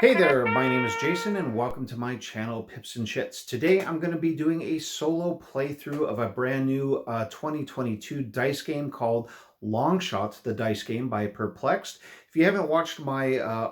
Hey there, my name is Jason and welcome to my channel Pips-N-Chits. Today I'm going to be doing a solo playthrough of a brand new 2022 dice game called Long Shot, the dice game by Perplexed. If you haven't watched my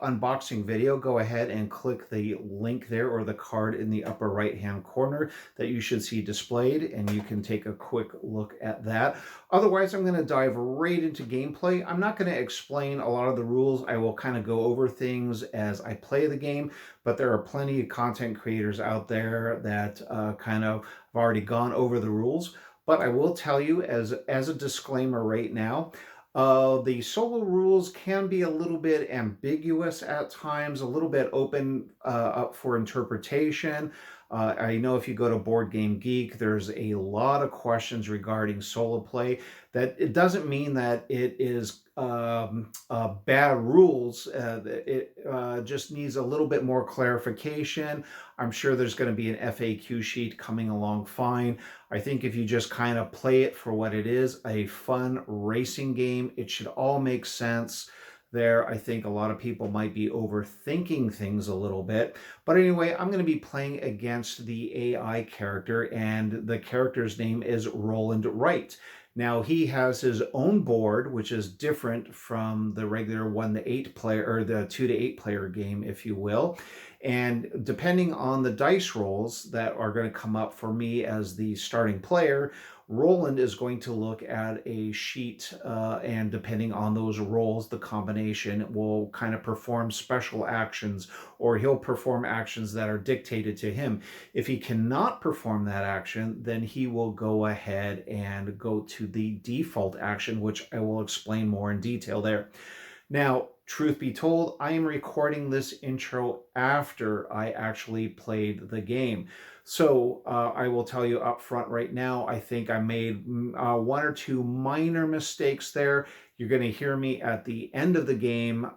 unboxing video, go ahead and click the link there or the card in the upper right hand corner that you should see displayed, and you can take a quick look at that. Otherwise, I'm going to dive right into gameplay. I'm not going to explain a lot of the rules. I will kind of go over things as I play the game, but there are plenty of content creators out there that kind of have already gone over the rules. But I will tell you as a disclaimer right now, the solo rules can be a little bit ambiguous at times, a little bit open up for interpretation. I know if you go to Board Game Geek, there's a lot of questions regarding solo play. That it doesn't mean that it is bad rules. It just needs a little bit more clarification. I'm sure there's going to be an FAQ sheet coming along fine. I think if you just kind of play it for what it is, a fun racing game, it should all make sense there. I think a lot of people might be overthinking things a little bit. But anyway, I'm going to be playing against the AI character, and the character's name is Roland Wright. Now, he has his own board, which is different from the regular 1 to 8 player, or the 2 to 8 player game, if you will. And depending on the dice rolls that are going to come up for me as the starting player, Roland is going to look at a sheet, and depending on those rolls, the combination will kind of perform special actions, or he'll perform actions that are dictated to him. If he cannot perform that action, then he will go ahead and go to the default action, which I will explain more in detail there. Now, truth be told, I am recording this intro after I actually played the game. So I will tell you up front right now, I think I made 1 or 2 minor mistakes there. You're going to hear me at the end of the game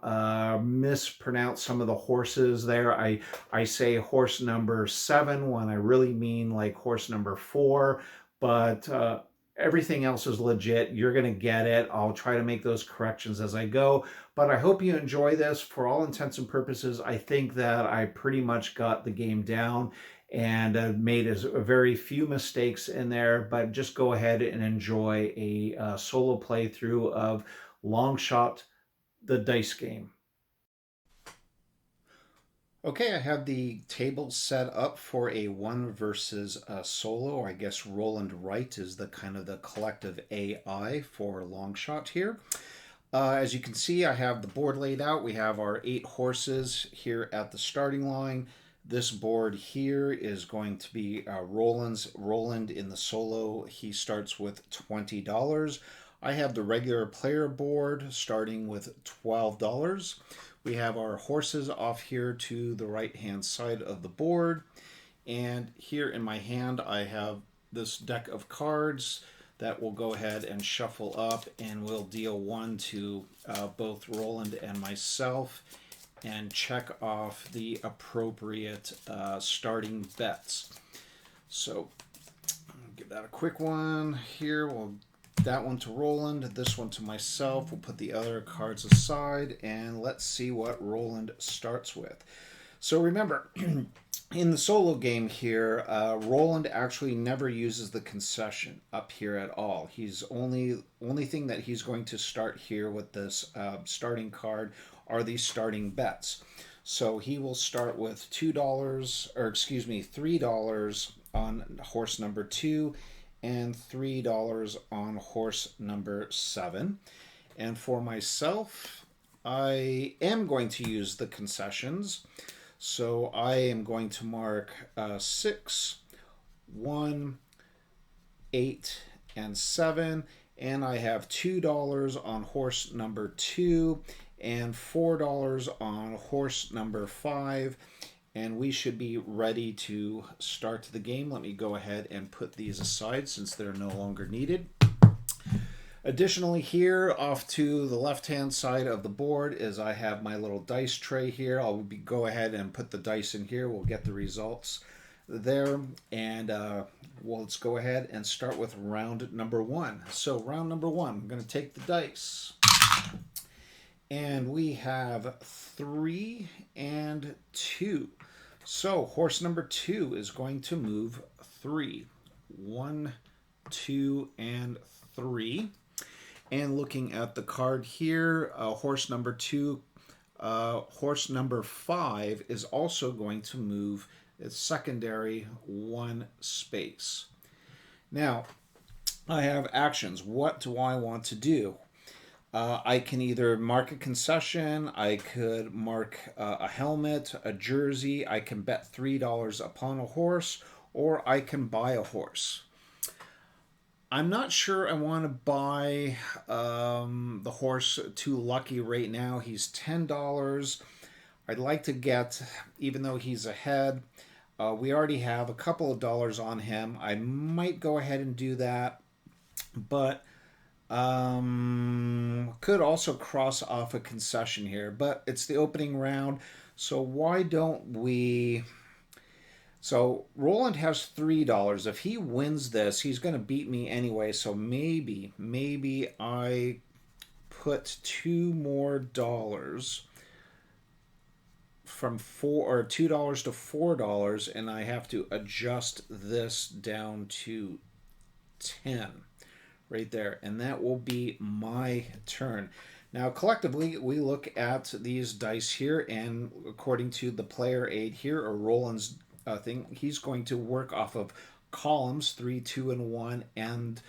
mispronounce some of the horses there. I say horse number 7 when I really mean like horse number 4, but everything else is legit. You're going to get it. I'll try to make those corrections as I go. But I hope you enjoy this. For all intents and purposes, I think that I pretty much got the game down and made a very few mistakes in there. But just go ahead and enjoy a solo playthrough of Long Shot, the dice game. Okay, I have the table set up for a 1 versus a solo. I guess Roland Wright is the kind of the collective AI for Long Shot here. As you can see, I have the board laid out. We have our 8 horses here at the starting line. This board here is going to be Roland in the solo. He starts with $20. I have the regular player board starting with $12. We have our horses off here to the right hand side of the board. And here in my hand, I have this deck of cards that will go ahead and shuffle up, and we'll deal 1 to both Roland and myself and check off the appropriate starting bets. So I'll give that a quick one here. We'll that one to Roland, this one to myself. We'll put the other cards aside, and let's see what Roland starts with. So remember, in the solo game here, Roland actually never uses the concession up here at all. He's only thing that he's going to start here with this starting card are these starting bets. So he will start with $3 on horse number 2 and $3 on horse number 7. And for myself, I am going to use the concessions. So I am going to mark 6, 1, 8, and 7. And I have $2 on horse number 2 and $4 on horse number 5. And we should be ready to start the game. Let me go ahead and put these aside since they're no longer needed. Additionally, here off to the left-hand side of the board is I have my little dice tray here. I'll go ahead and put the dice in here. We'll get the results there. And let's go ahead and start with round number 1. So round number 1, I'm going to take the dice. And we have 3 and 2. So horse number 2 is going to move 3. 1, 2, and 3. And looking at the card here, horse number 2, horse number 5 is also going to move its secondary 1 space. Now, I have actions. What do I want to do? I can either mark a concession, I could mark a helmet, a jersey, I can bet $3 upon a horse, or I can buy a horse. I'm not sure I want to buy the horse Too Lucky right now. He's $10. I'd like to get, even though he's ahead, we already have a couple of dollars on him. I might go ahead and do that, but could also cross off a concession here, but it's the opening round, so why don't we... So Roland has $3. If he wins this, he's going to beat me anyway, so maybe I put $2 more from $2 to $4, and I have to adjust this down to 10. Right there, and that will be my turn. Now, collectively, we look at these dice here, and according to the player aid here, or Roland's thing, he's going to work off of columns 3, 2, and 1, and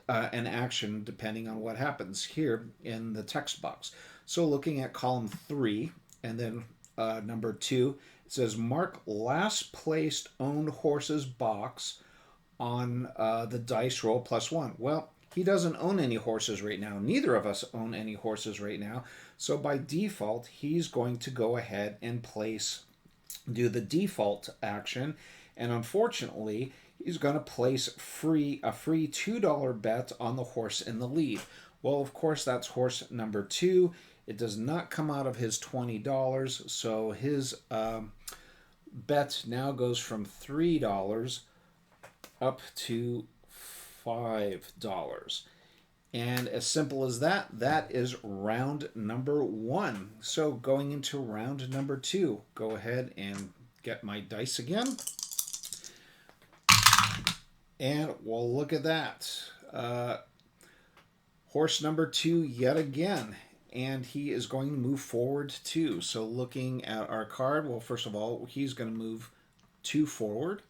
an action depending on what happens here in the text box. So looking at column 3, and then number 2, it says mark last placed owned horses box on the dice roll +1. Well, he doesn't own any horses right now. Neither of us own any horses right now. So by default, he's going to go ahead and do the default action. And unfortunately, he's going to place a free $2 bet on the horse in the lead. Well, of course, that's horse number 2. It does not come out of his $20. So his bet now goes from $3 up to $5. And as simple as that, that is round number 1. So going into round number 2, go ahead and get my dice again. And well, look at that. Horse number 2 yet again. And he is going to move forward too. So looking at our card, well, first of all, he's going to move 2 forward.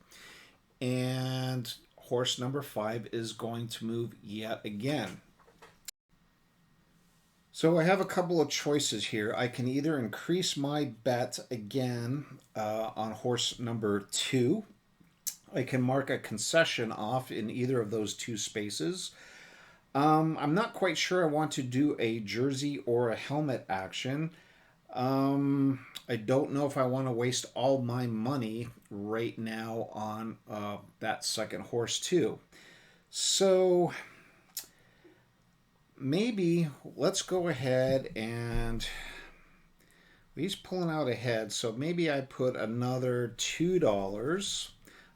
And horse number 5 is going to move yet again. So I have a couple of choices here. I can either increase my bet again on horse number 2. I can mark a concession off in either of those 2 spaces. I'm not quite sure I want to do a jersey or a helmet action. I don't know if I want to waste all my money right now on that second horse too. So maybe let's go ahead and he's pulling out ahead. So maybe I put another $2.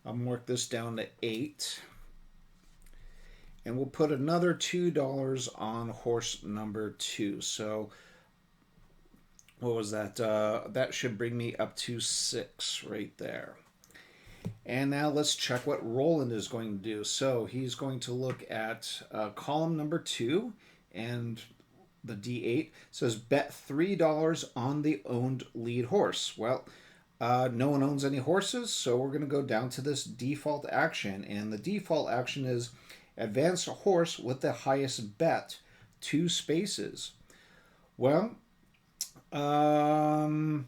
I'll mark this down to 8. And we'll put another $2 on horse number 2. So what was that? That should bring me up to 6 right there. And now let's check what Roland is going to do. So he's going to look at column number 2, and the D8 says bet $3 on the owned lead horse. Well, no one owns any horses, so we're going to go down to this default action. And the default action is advance a horse with the highest bet, 2 spaces. Well, now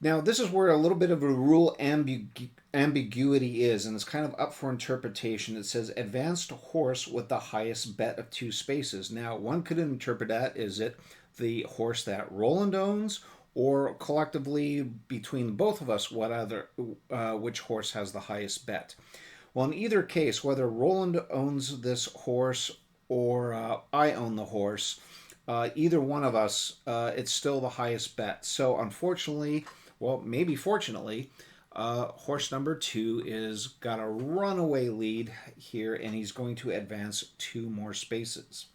this is where a little bit of a rule ambiguity is, and it's kind of up for interpretation. It says advanced horse with the highest bet of 2 spaces. Now, one could interpret that, is it the horse that Roland owns, or collectively between both of us, which horse has the highest bet? Well, in either case, whether Roland owns this horse or I own the horse, either one of us, it's still the highest bet. So unfortunately, well, maybe fortunately, horse number 2 is got a runaway lead here, and he's going to advance 2 more spaces.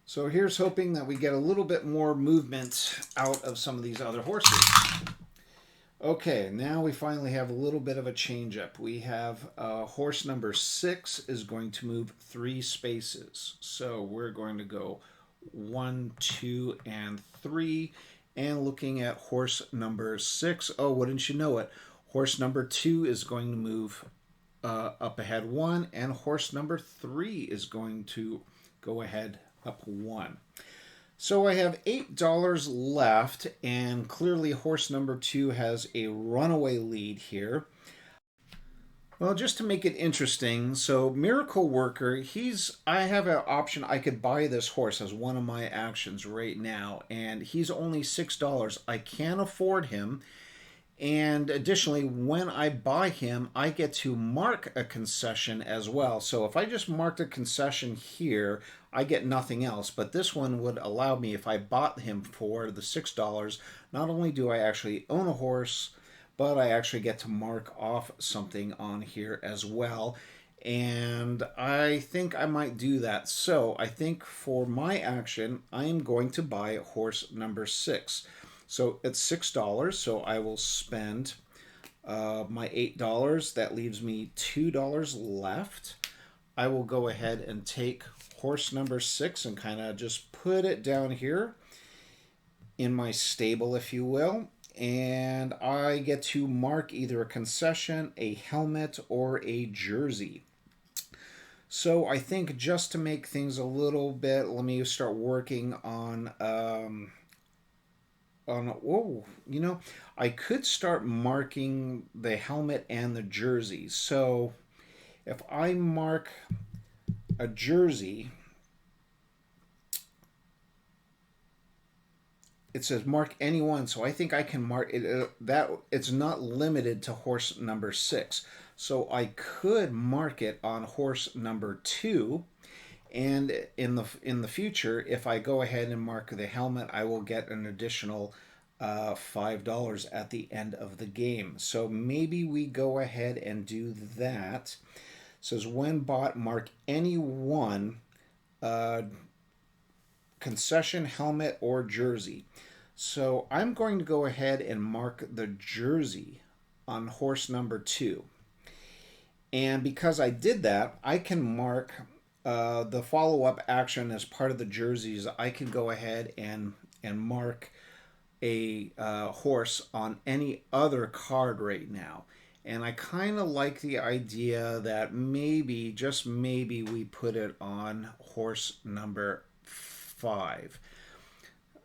So here's hoping that we get a little bit more movement out of some of these other horses. Okay, now we finally have a little bit of a change up. We have horse number 6 is going to move 3 spaces. So we're going to go 1, 2, and 3. And looking at horse number 6, oh, wouldn't you know it? Horse number 2 is going to move up ahead 1, and horse number 3 is going to go ahead up 1. So I have $8 left, and clearly horse number 2 has a runaway lead here. Well, just to make it interesting, so Miracle Worker, I have an option. I could buy this horse as one of my actions right now, and he's only $6. I can't afford him. And additionally, when I buy him, I get to mark a concession as well. So if I just marked a concession here, I get nothing else. But this one would allow me, if I bought him for the $6, not only do I actually own a horse, but I actually get to mark off something on here as well. And I think I might do that. So I think for my action, I am going to buy horse number 6. So it's $6, so I will spend my $8. That leaves me $2 left. I will go ahead and take horse number 6 and kind of just put it down here in my stable, if you will. And I get to mark either a concession, a helmet, or a jersey. So I think just to make things a little bit, let me start working on... I could start marking the helmet and the jersey. So if I mark a jersey, it says mark any one. So I think I can mark it. That it's not limited to horse number 6. So I could mark it on horse number 2. And in the future, if I go ahead and mark the helmet, I will get an additional $5 at the end of the game. So maybe we go ahead and do that. It says when bought, mark any one concession, helmet, or jersey. So I'm going to go ahead and mark the jersey on horse number 2. And because I did that, I can mark the follow-up action as part of the jerseys. I can go ahead and mark a horse on any other card right now. And I kind of like the idea that maybe, just maybe, we put it on horse number 5.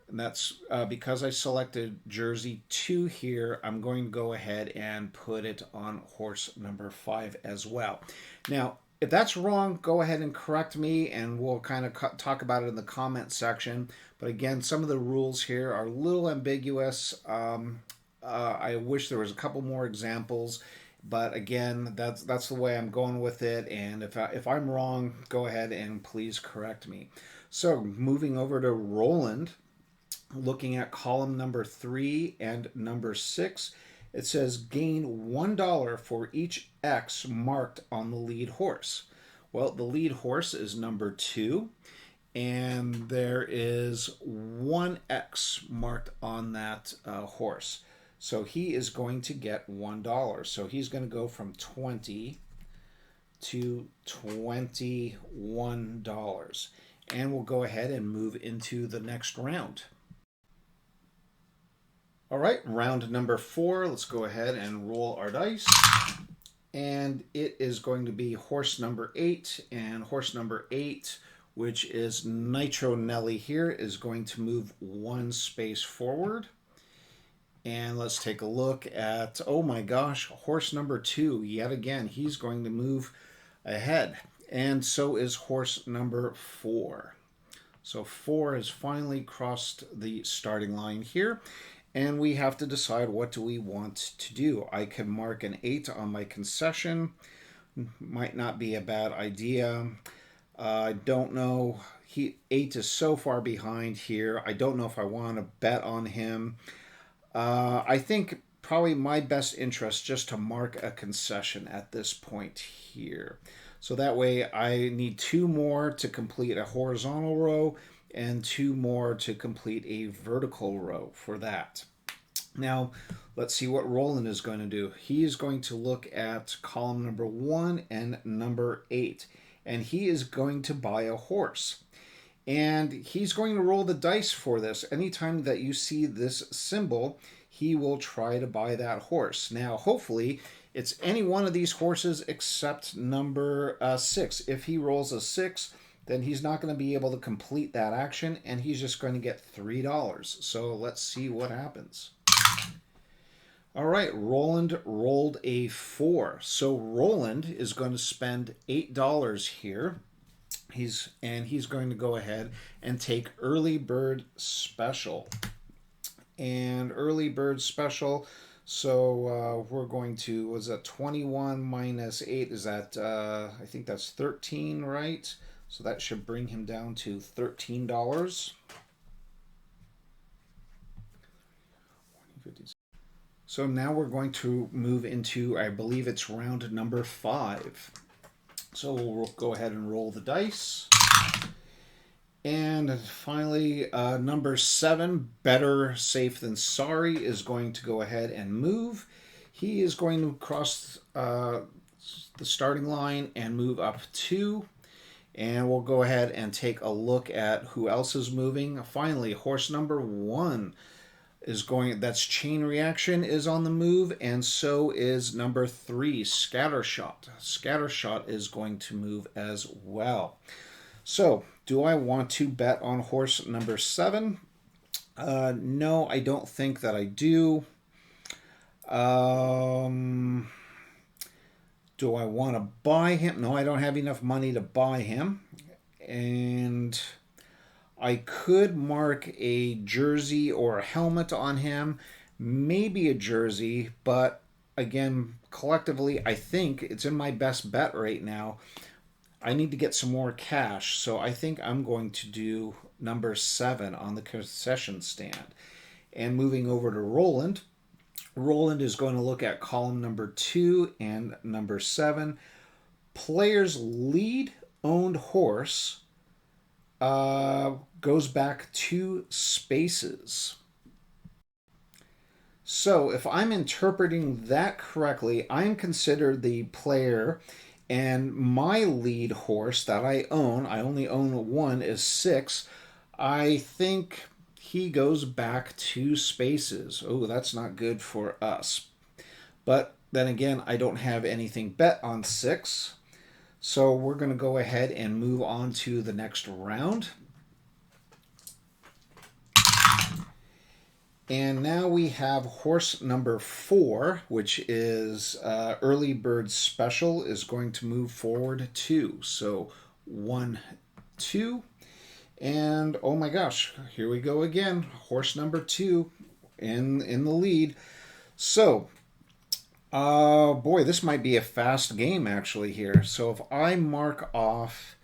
And that's because I selected jersey 2 here, I'm going to go ahead and put it on horse number 5 as well. Now, if that's wrong, go ahead and correct me, and we'll kind of talk about it in the comment section. But again, some of the rules here are a little ambiguous. I wish there was a couple more examples, but again, that's the way I'm going with it. And if I'm wrong, go ahead and please correct me. So moving over to Roland, looking at column number 3 and number 6. It says gain $1 for each X marked on the lead horse. Well, the lead horse is number 2, and there is 1 X marked on that horse. So he is going to get $1. So he's going to go from 20 to $21. And we'll go ahead and move into the next round. All right, round number 4. Let's go ahead and roll our dice. And it is going to be horse number 8. And horse number 8, which is Nitro Nelly here, is going to move 1 space forward. And let's take a look at, oh my gosh, horse number 2. Yet again, he's going to move ahead. And so is horse number 4. So 4 has finally crossed the starting line here. And we have to decide, what do we want to do? I can mark an 8 on my concession. Might not be a bad idea. I don't know. 8 is so far behind here. I don't know if I want to bet on him. I think probably my best interest just to mark a concession at this point here. So that way I need 2 more to complete a horizontal row, and 2 more to complete a vertical row for that. Now, let's see what Roland is going to do. He is going to look at column number 1 and number 8, and he is going to buy a horse. And he's going to roll the dice for this. Anytime that you see this symbol, he will try to buy that horse. Now, hopefully, it's any one of these horses except number 6. If he rolls a 6, then he's not going to be able to complete that action, and he's just going to get $3. So let's see what happens. All right, Roland rolled a 4. So Roland is going to spend $8 here. He's going to go ahead and take Early Bird Special. And Early Bird Special, so we're going to, was that 21 minus 8? Is that, I think that's 13, right? So that should bring him down to $13. So now we're going to move into, I believe it's round number 5. So we'll go ahead and roll the dice. And finally, number 7, Better Safe Than Sorry, is going to go ahead and move. He is going to cross the starting line and move up 2. And we'll go ahead and take a look at who else is moving. Finally, horse number 1 is going, that's Chain Reaction, is on the move, and so is number 3, Scattershot. Scattershot is going to move as well. So, do I want to bet on horse number 7? No, I don't think that I do. Do I want to buy him? No, I don't have enough money to buy him. And I could mark a jersey or a helmet on him, maybe a jersey, but again, collectively, I think it's in my best bet right now. I need to get some more cash, so I think I'm going to do number 7 on the concession stand. And moving over to Roland, Roland is going to look at column number 2 and number 7. Player's lead owned horse goes back 2 spaces. So if I'm interpreting that correctly, I'm considered the player, and my lead horse that I only own 1, is 6. I think he goes back 2 spaces. Oh, that's not good for us. But then again, I don't have anything bet on 6. So we're going to go ahead and move on to the next round. And now we have horse number 4, which is Early Bird Special, is going to move forward 2. So 1, 2. And oh my gosh, here we go again. Horse number 2 in the lead. So boy, this might be a fast game actually here. So if I mark off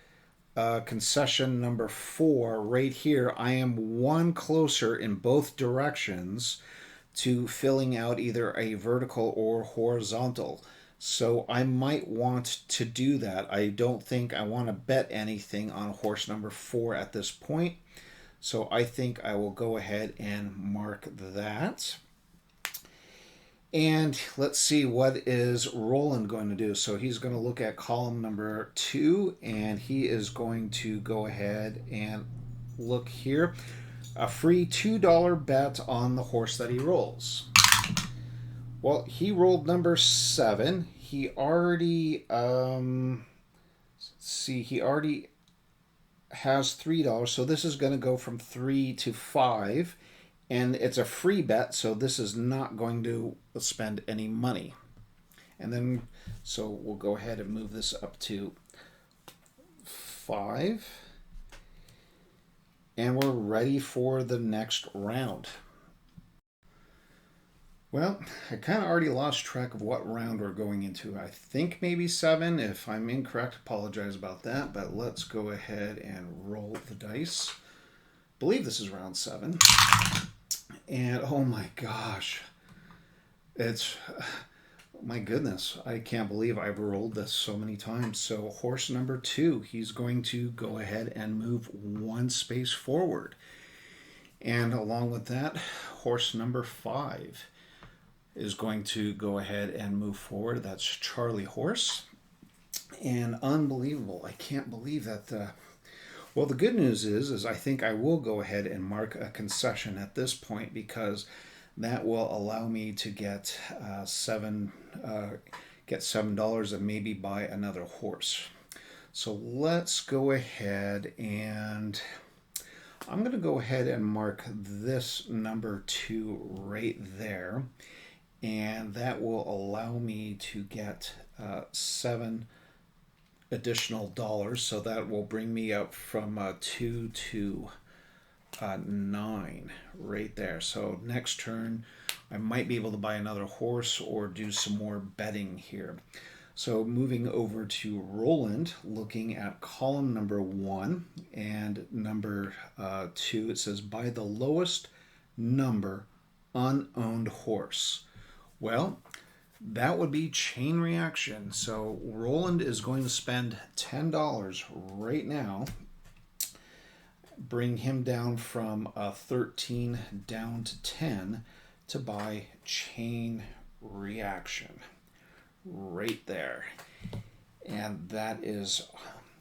concession number 4 right here, I am 1 closer in both directions to filling out either a vertical or horizontal. So I might want to do that. I don't think I want to bet anything on horse number 4 at this point. So I think I will go ahead and mark that. And let's see, what is Roland going to do? So he's going to look at column number 2, and he is going to go ahead and look here. A free $2 bet on the horse that he rolls. Well, he rolled number 7. He already, he already has $3. So this is going to go from 3 to 5. And it's a free bet, so this is not going to spend any money. And then, so we'll go ahead and move this up to 5. And we're ready for the next round. Well, I kind of already lost track of what round we're going into. I think maybe 7. If I'm incorrect, apologize about that. But let's go ahead and roll the dice. I believe this is round 7. And oh my gosh, it's, My goodness, I can't believe I've rolled this so many times. So horse number 2, he's going to go ahead and move one space forward. And along with that, horse number 5 is going to go ahead and move forward. That's Charlie Horse. And unbelievable. I can't believe that. Well, the good news is I think I will go ahead and mark a concession at this point, because that will allow me to get $7 and maybe buy another horse. So let's go ahead, and I'm going to go ahead and mark this number 2 right there, and that will allow me to get 7 additional dollars. So that will bring me up from 2 to 9 right there. So next turn I might be able to buy another horse or do some more betting here. So moving over to Roland, looking at column number 1 and number 2, it says buy the lowest number unowned horse. Well, that would be Chain Reaction. So Roland is going to spend $10 right now, bring him down from 13 down to 10 to buy Chain Reaction right there. And that is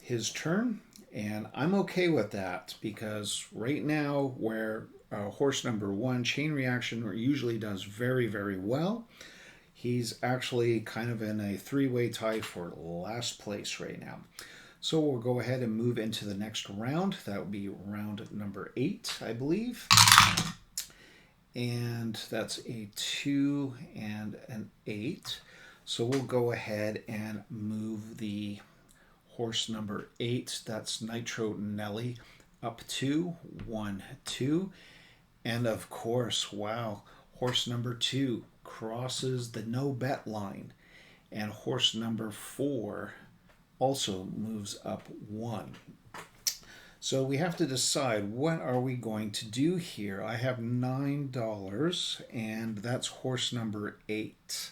his turn, and I'm okay with that, because right now where horse number 1, Chain Reaction, usually does very, very well, he's actually kind of in a 3-way tie for last place right now. So we'll go ahead and move into the next round. That would be round number 8, I believe. And that's a 2 and an 8. So we'll go ahead and move the horse number 8, that's Nitro Nelly, up to 1, 2. And of course, wow, horse number 2 crosses the no bet line, and horse number 4 also moves up 1. So we have to decide, what are we going to do here? I have $9, and that's horse number 8.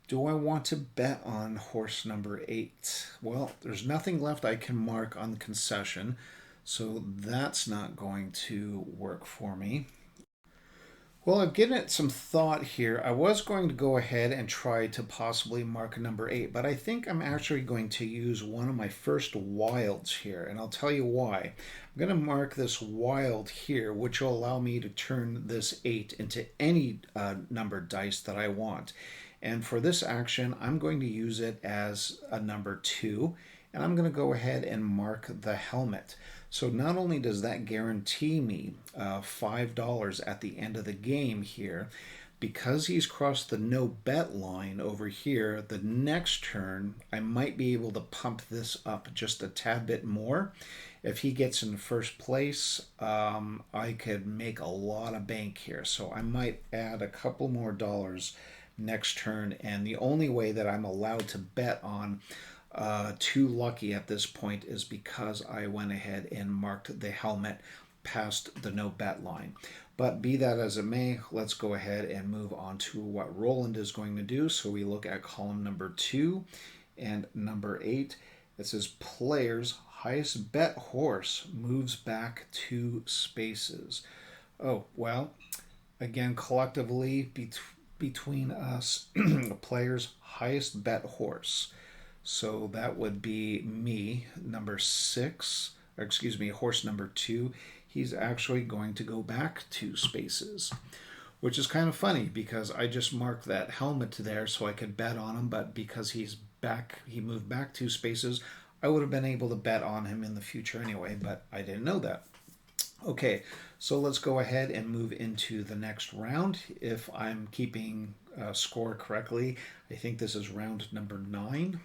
Do I want to bet on horse number 8? Well, there's nothing left I can mark on the concession, so that's not going to work for me. Well, I've given it some thought here. I was going to go ahead and try to possibly mark number 8, but I think I'm actually going to use one of my first wilds here, and I'll tell you why. I'm going to mark this wild here, which will allow me to turn this 8 into any numbered dice that I want. And for this action, I'm going to use it as a number 2, and I'm going to go ahead and mark the helmet. So not only does that guarantee me $5 at the end of the game here, because he's crossed the no bet line over here, the next turn I might be able to pump this up just a tad bit more. If he gets in first place, I could make a lot of bank here. So I might add a couple more dollars next turn, and the only way that I'm allowed to bet on too lucky at this point is because I went ahead and marked the helmet past the no bet line. But be that as it may, let's go ahead and move on to what Roland is going to do. So we look at column number 2 and number 8. It says player's highest bet horse moves back 2 spaces. Oh, well, again, collectively between us, player's highest bet horse. So that would be me, number 6, or excuse me, horse number 2. He's actually going to go back 2 spaces, which is kind of funny because I just marked that helmet there so I could bet on him, but because he moved back 2 spaces, I would have been able to bet on him in the future anyway, but I didn't know that. Okay, so let's go ahead and move into the next round. If I'm keeping score correctly, I think this is round number 9.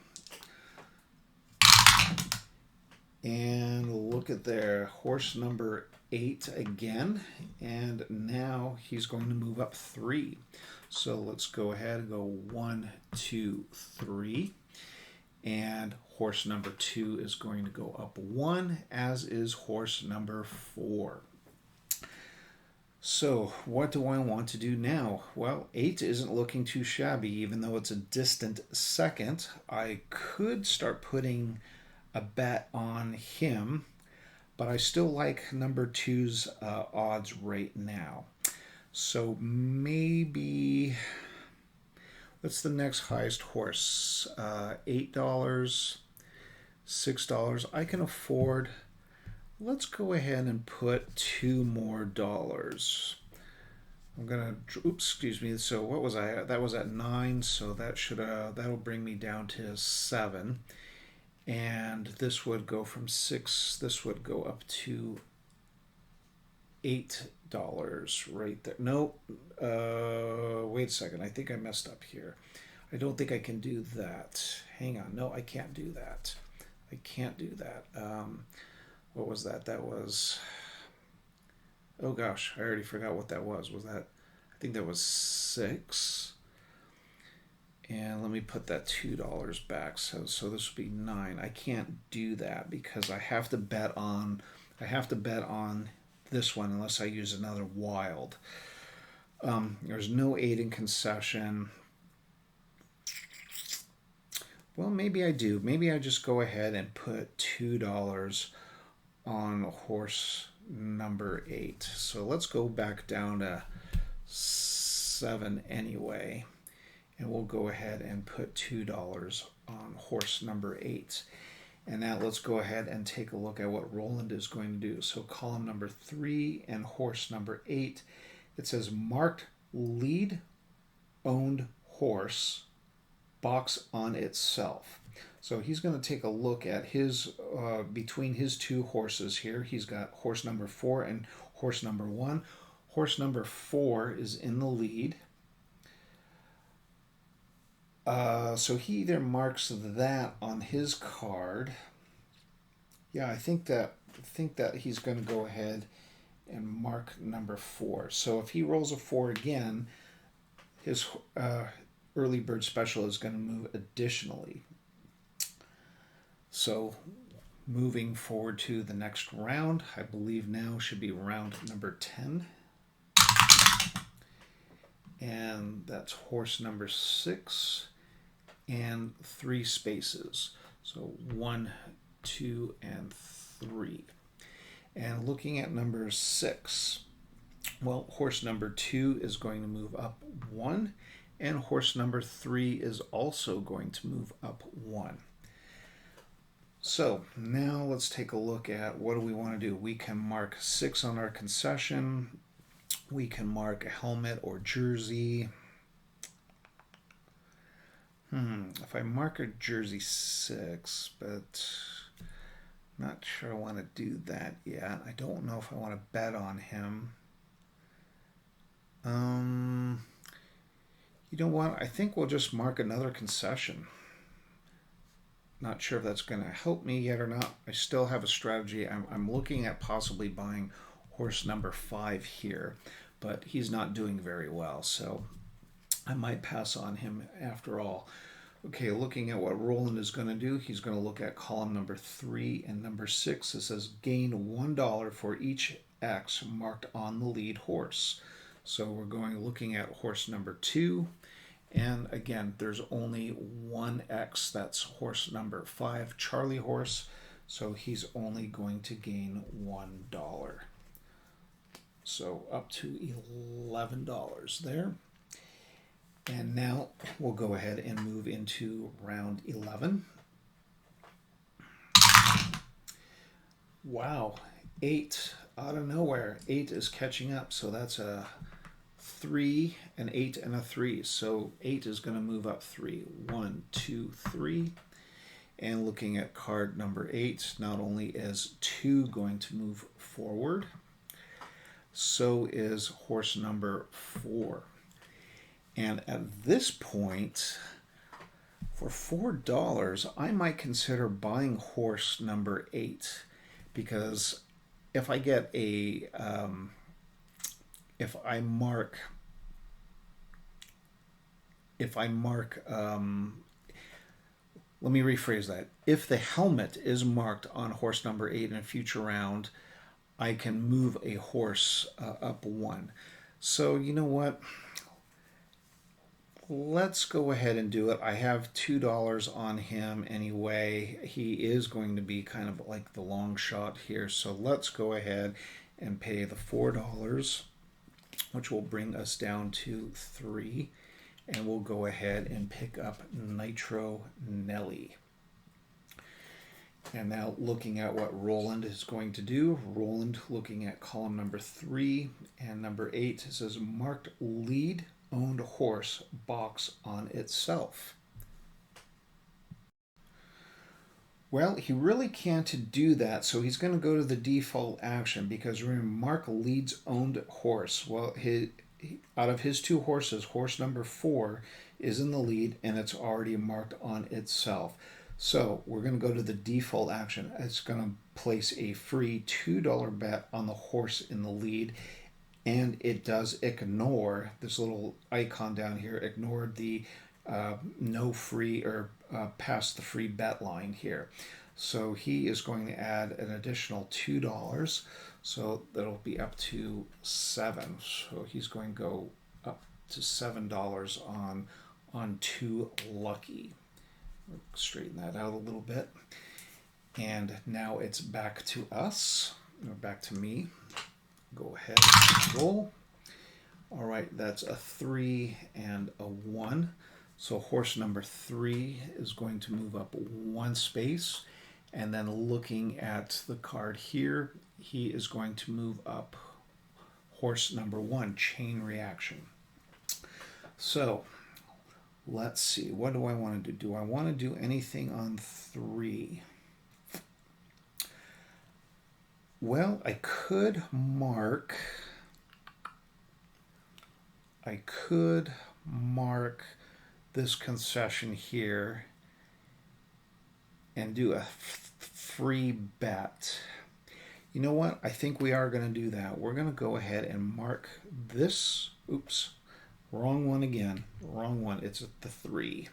And look at there, horse number 8 again, and now he's going to move up 3. So let's go ahead and go 1, 2, 3, and horse number 2 is going to go up 1, as is horse number 4. So, what do I want to do now? Well, 8 isn't looking too shabby, even though it's a distant second. I could start putting a bet on him, but I still like number two's odds right now. So, maybe. What's the next highest horse? $8, $6. I can afford. Let's go ahead and put $2 more. I'm gonna. Oops, excuse me. So what was I at? That was at 9. So that should. That'll bring me down to 7. And this would go from 6. This would go up to $8 right there. Nope. Wait a second. I think I messed up here. I don't think I can do that. Hang on. No, I can't do that. I can't do that. What was that? That was. Oh gosh, I already forgot what that was. Was that? I think that was 6. And let me put that $2 back. So this would be 9. I can't do that because I have to bet on. I have to bet on this one unless I use another wild. There's no 8 in concession. Well, maybe I do. Maybe I just go ahead and put $2 on horse number 8. So let's go back down to 7 anyway. And we'll go ahead and put $2 on horse number 8. And now let's go ahead and take a look at what Roland is going to do. So column number 3 and horse number 8. It says marked lead owned horse, box on itself. So he's going to take a look at his, between his two horses here. He's got horse number 4 and horse number 1. Horse number 4 is in the lead. So he either marks that on his card. Yeah, I think that he's going to go ahead and mark number 4. So if he rolls a 4 again, his early bird special is going to move additionally. So moving forward to the next round, I believe now should be round number 10. And that's horse number 6 and 3 spaces. So 1, 2, and 3. And looking at number 6, well, horse number 2 is going to move up 1, and horse number 3 is also going to move up 1. So now let's take a look at what do we want to do. We can mark 6 on our concession. We can mark a helmet or jersey. If I mark a jersey 6, but I'm not sure I want to do that yet. I don't know if I want to bet on him. You know what? I think we'll just mark another concession. Not sure if that's going to help me yet or not. I still have a strategy. I'm looking at possibly buying horse number 5 here, but he's not doing very well, so I might pass on him after all. Okay, looking at what Roland is going to do, he's going to look at column number 3 and number 6. It says gain $1 for each X marked on the lead horse. So we're looking at horse number 2. And again, there's only one X, that's horse number 5, Charlie horse. So he's only going to gain $1. So up to $11 there. And now we'll go ahead and move into round 11. Wow, 8 out of nowhere. 8 is catching up, so that's a 3, an 8, and a 3. So 8 is going to move up 3. 1, 2, 3. And looking at card number 8, not only is 2 going to move forward, so is horse number 4. And at this point, for $4, I might consider buying horse number 8, because if I get a, if I mark, let me rephrase that. If the helmet is marked on horse number 8 in a future round, I can move a horse up one. So you know what? Let's go ahead and do it. I have $2 on him anyway. He is going to be kind of like the long shot here. So let's go ahead and pay the $4, which will bring us down to 3. And we'll go ahead and pick up Nitro Nelly. And now looking at what Roland is going to do, Roland looking at column number 3 and number 8, it says marked lead owned horse box on itself. Well, he really can't do that, so he's going to go to the default action because remember, mark leads owned horse. Well, out of his 2 horses, horse number 4 is in the lead and it's already marked on itself. So we're going to go to the default action. It's going to place a free $2 bet on the horse in the lead, and it does ignore this little icon down here, ignore the no free or past the free bet line here. So he is going to add an additional $2, so that'll be up to 7. So he's going to go up to $7 on 2 lucky. Straighten that out a little bit. And now it's back to us, or back to me. Go ahead and roll. All right, that's a 3 and a 1. So horse number 3 is going to move up 1 space. And then looking at the card here, he is going to move up horse number 1, chain reaction. So let's see, what do I want to do? Do I want to do anything on 3? Well, I could mark this concession here and do a free bet. You know what? I think we are going to do that. We're going to go ahead and mark this. Oops. Wrong one again. Wrong one. It's at the 3.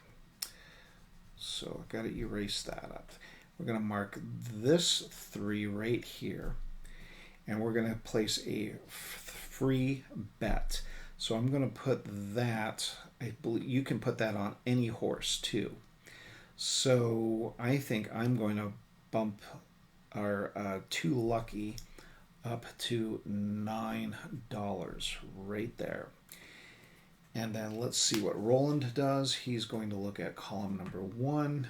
So I've got to erase that up. We're going to mark this 3 right here. And we're going to place a free bet. So I'm going to put that, I believe you can put that on any horse too. So I think I'm going to bump our 2 lucky up to $9 right there. And then let's see what Roland does. He's going to look at column number 1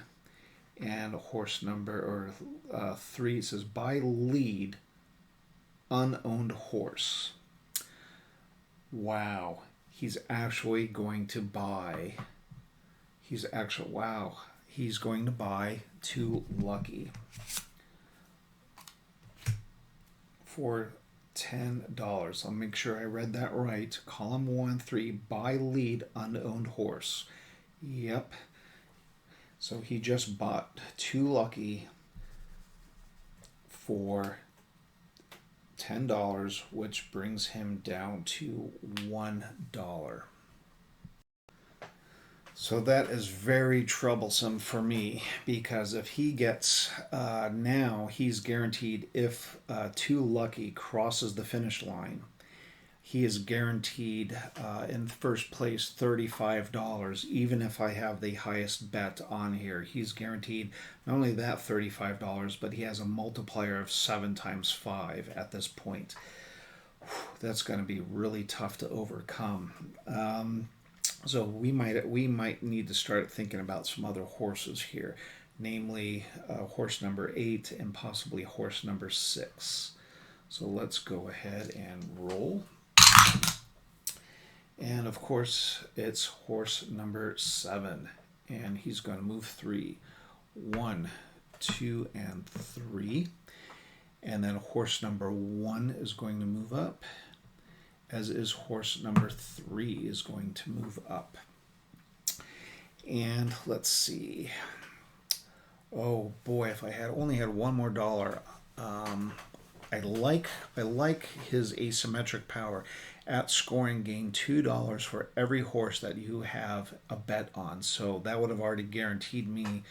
and horse number 3. It says buy lead unowned horse. Wow, he's actually going to buy. He's going to buy 2 lucky for $10. I'll make sure I read that right. Column 1, 3, buy lead unowned horse. Yep. So he just bought 2 lucky for $10, which brings him down to $1. So that is very troublesome for me because if he gets, now he's guaranteed if 2 lucky crosses the finish line, he is guaranteed in first place $35, even if I have the highest bet on here. He's guaranteed not only that $35, but he has a multiplier of 7 times 5 at this point. That's going to be really tough to overcome. So we might need to start thinking about some other horses here, namely horse number 8 and possibly horse number 6. So let's go ahead and roll. And of course, it's horse number 7, and he's going to move 3. 1, 2, and 3. And then horse number 1 is going to move up, as is horse number 3 is going to move up. And let's see. Oh boy, if I had only had one more dollar. I like his asymmetric power. At scoring, gain $2 for every horse that you have a bet on. So that would have already guaranteed me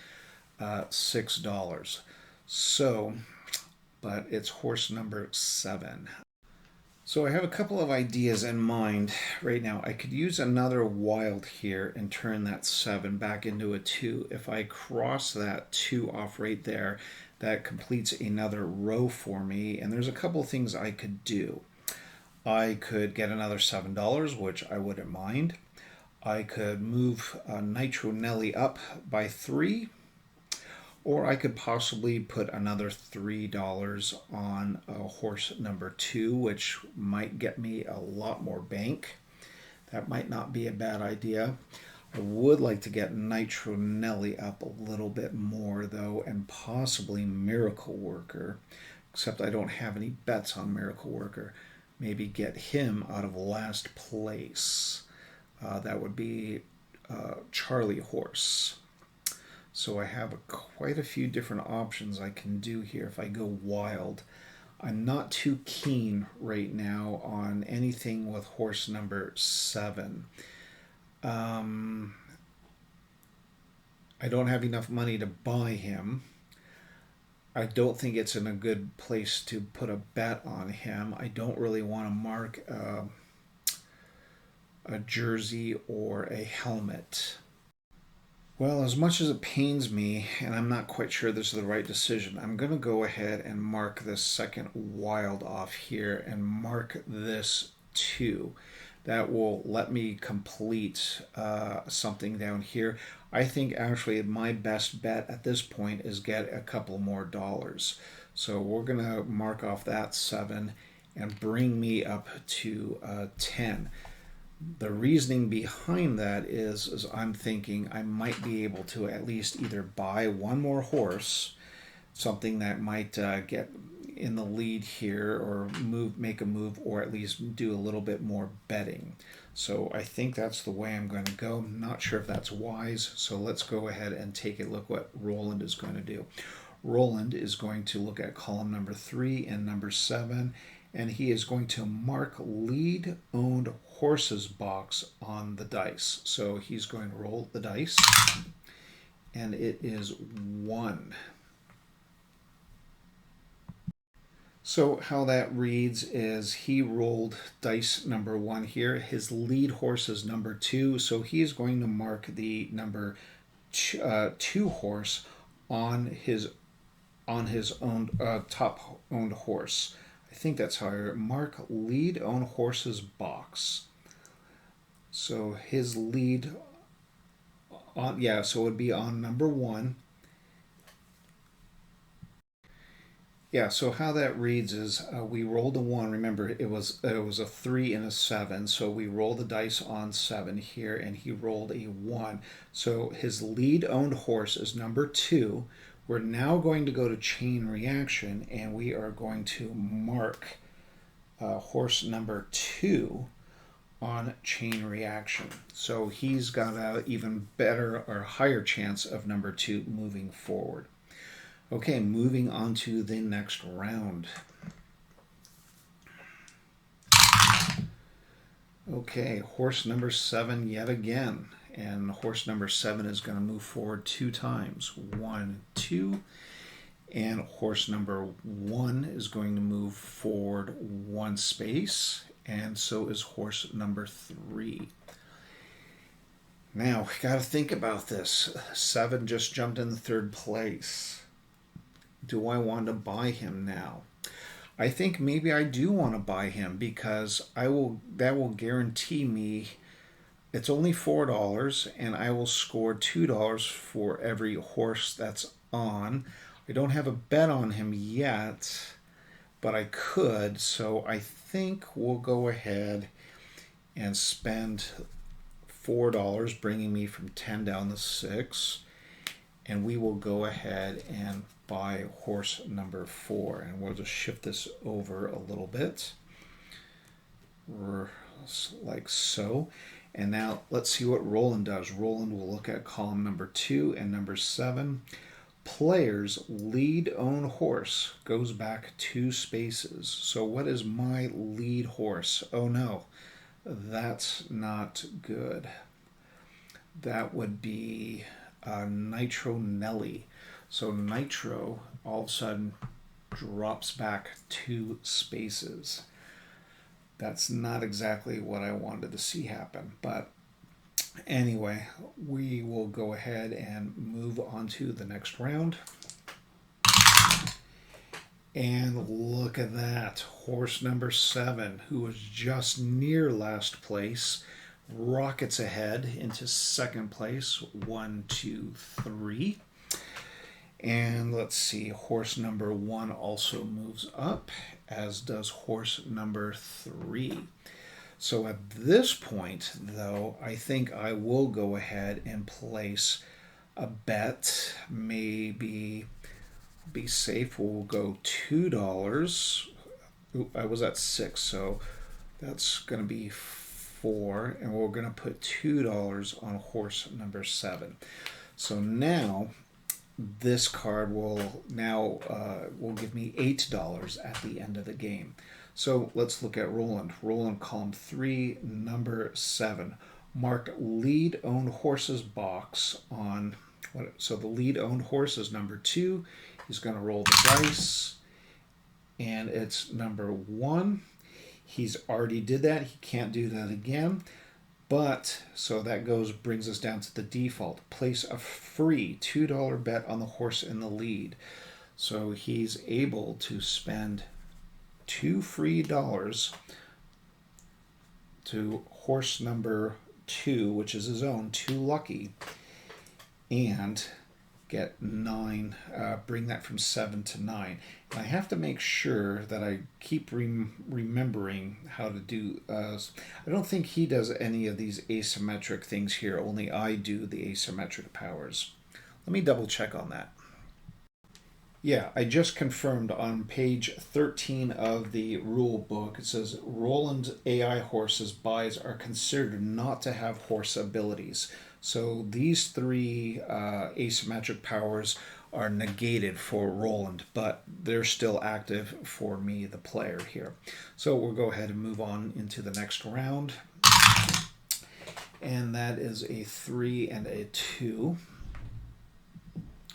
$6. So but it's horse number 7. So I have a couple of ideas in mind right now. I could use another wild here and turn that 7 back into a 2. If I cross that 2 off right there, that completes another row for me. And there's a couple of things I could do. I could get another $7, which I wouldn't mind. I could move Nitro Nelly up by 3. Or I could possibly put another $3 on horse number 2, which might get me a lot more bank. That might not be a bad idea. I would like to get Nitro Nelly up a little bit more, though, and possibly Miracle Worker, except I don't have any bets on Miracle Worker. Maybe get him out of last place. That would be Charlie Horse. So I have quite a few different options I can do here if I go wild. I'm not too keen right now on anything with horse number 7. I don't have enough money to buy him. I don't think it's in a good place to put a bet on him. I don't really want to mark a jersey or a helmet. Well, as much as it pains me, and I'm not quite sure this is the right decision, I'm going to go ahead and mark this second wild off here and mark this 2. That will let me complete something down here. I think actually my best bet at this point is get a couple more dollars. So we're going to mark off that 7 and bring me up to 10. The reasoning behind that is I'm thinking I might be able to at least either buy one more horse, something that might get in the lead here, or make a move, or at least do a little bit more betting. So I think that's the way I'm going to go. I'm not sure if that's wise, so let's go ahead and take a look what Roland is going to do. Roland is going to look at column number 3 and number 7, and he is going to mark lead owned horses box on the dice. So he's going to roll the dice, and it is 1. So how that reads is he rolled dice number 1 here. His lead horse is number 2, so he is going to mark the number 2 horse on his own top owned horse. I think that's how I mark lead owned horses box. So his lead on, yeah, so it would be on number 1. Yeah, so how that reads is we rolled a 1. Remember, it was a 3 and a 7, so we roll the dice on 7 here, and he rolled a 1. So his lead owned horse is number 2. We're now going to go to chain reaction, and we are going to mark horse number 2 on chain reaction. So he's got an even better or higher chance of number 2 moving forward. Okay, moving on to the next round. Okay, horse number 7 yet again. And horse number 7 is going to move forward 2 times. 1, 2. And horse number 1 is going to move forward 1 space. And so is horse number 3. Now, we got to think about this. 7 just jumped in the 3rd place. Do I want to buy him now? I think maybe I do want to buy him because that will guarantee me it's only $4 and I will score $2 for every horse that's on. I don't have a bet on him yet, but I could, so I think we'll go ahead and spend $4, bringing me from 10 down to 6, and we will go ahead and buy horse number 4, and we'll just shift this over a little bit like so. And now let's see what Roland does. Roland will look at column number 2 and number 7. Player's lead own horse goes back 2 spaces. So what is my lead horse? Oh no, that's not good. That would be Nitro Nelly. So Nitro all of a sudden drops back 2 spaces. That's not exactly what I wanted to see happen, but anyway, we will go ahead and move on to the next round. And look at that. Horse number 7, who was just near last place, rockets ahead into second place. 1, 2, 3. And let's see, horse number 1 also moves up, as does horse number 3. So at this point, though, I think I will go ahead and place a bet. Maybe be safe. We'll go $2. Ooh, I was at 6, so that's going to be 4, and we're going to put $2 on horse number 7. So now this card will give me $8 at the end of the game. So let's look at Roland. Roland, column 3, number 7, marked lead owned horses box on. So the lead owned horse is number 2. He's going to roll the dice, and it's number 1. He's already did that. He can't do that again. But, so that brings us down to the default. Place a free $2 bet on the horse in the lead. So he's able to spend 2 free dollars to horse number 2, which is his own, 2 lucky, and get 9, bring that from 7 to 9. And I have to make sure that I keep remembering how to do, I don't think he does any of these asymmetric things here, only I do the asymmetric powers. Let me double check on that. Yeah, I just confirmed on page 13 of the rule book, it says Roland AI horses buys are considered not to have horse abilities. So these 3 asymmetric powers are negated for Roland, but they're still active for me, the player here. So we'll go ahead and move on into the next round. And that is a 3 and a 2.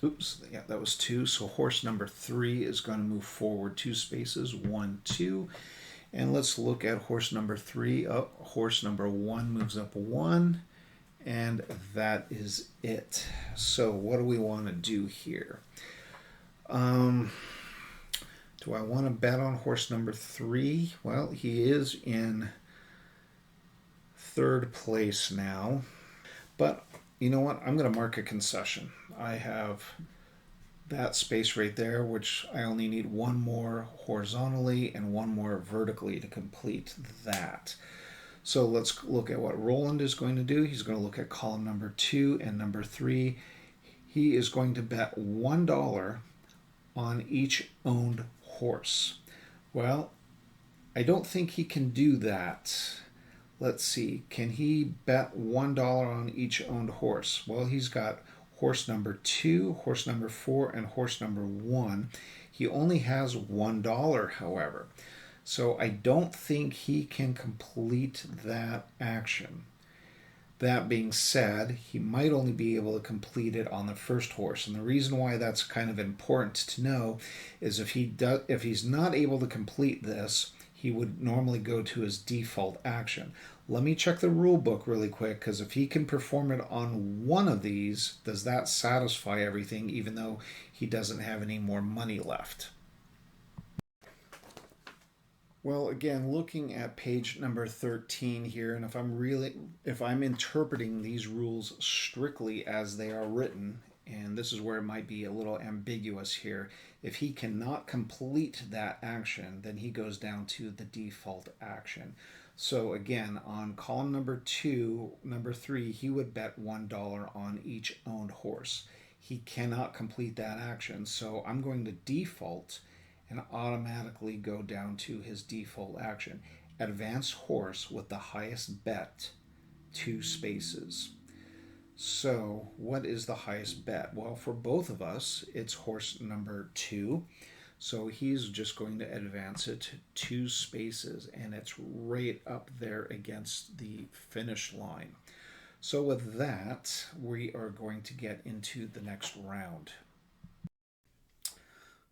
Oops, yeah, that was 2. So horse number 3 is going to move forward 2 spaces, 1, 2. And let's look at horse number 3. Oh, horse number 1 moves up 1. And that is it. So what do we want to do here? Do I want to bet on horse number 3? Well, he is in 3rd place now. But you know what? I'm going to mark a concession. I have that space right there, which I only need 1 more horizontally and 1 more vertically to complete that. So let's look at what Roland is going to do. He's going to look at column number 2 and number 3. He is going to bet $1 on each owned horse. Well, I don't think he can do that. Let's see. Can he bet $1 on each owned horse? Well, he's got horse number 2, horse number 4, and horse number 1. He only has $1, however. So I don't think he can complete that action. That being said, he might only be able to complete it on the first horse. And the reason why that's kind of important to know is if he's not able to complete this, he would normally go to his default action. Let me check the rule book really quick, because if he can perform it on one of these, does that satisfy everything, even though he doesn't have any more money left? Well, again, looking at page number 13 here, and if I'm interpreting these rules strictly as they are written, and this is where it might be a little ambiguous here, if he cannot complete that action, then he goes down to the default action. So again, on column number 2, number 3, he would bet $1 on each owned horse. He cannot complete that action, so I'm going to default and automatically go down to his default action. Advance horse with the highest bet, 2 spaces. So what is the highest bet? Well, for both of us, it's horse number 2. So he's just going to advance it 2 spaces, and it's right up there against the finish line. So with that, we are going to get into the next round.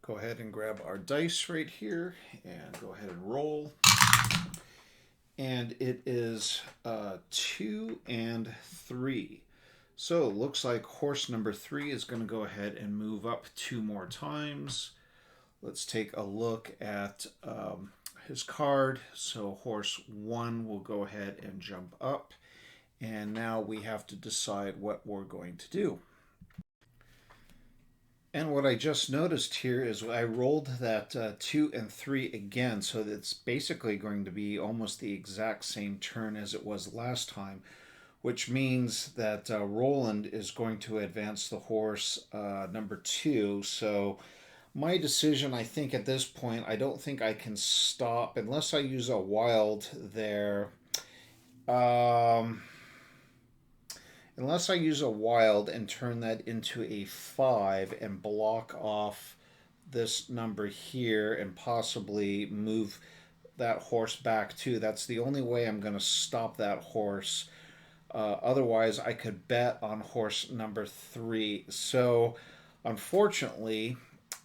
Go ahead and grab our dice right here and go ahead and roll. And it is 2 and 3. So it looks like horse number 3 is going to go ahead and move up 2 more times. Let's take a look at his card. So horse 1 will go ahead and jump up. And now we have to decide what we're going to do. And what I just noticed here is I rolled that 2 and 3 again, so that's basically going to be almost the exact same turn as it was last time, which means that Roland is going to advance the horse number 2. So my decision, I think at this point, I don't think I can stop unless I use a wild there. Unless I use a wild and turn that into a 5 and block off this number here and possibly move that horse back too. That's the only way I'm going to stop that horse. Otherwise, I could bet on horse number 3. So, unfortunately,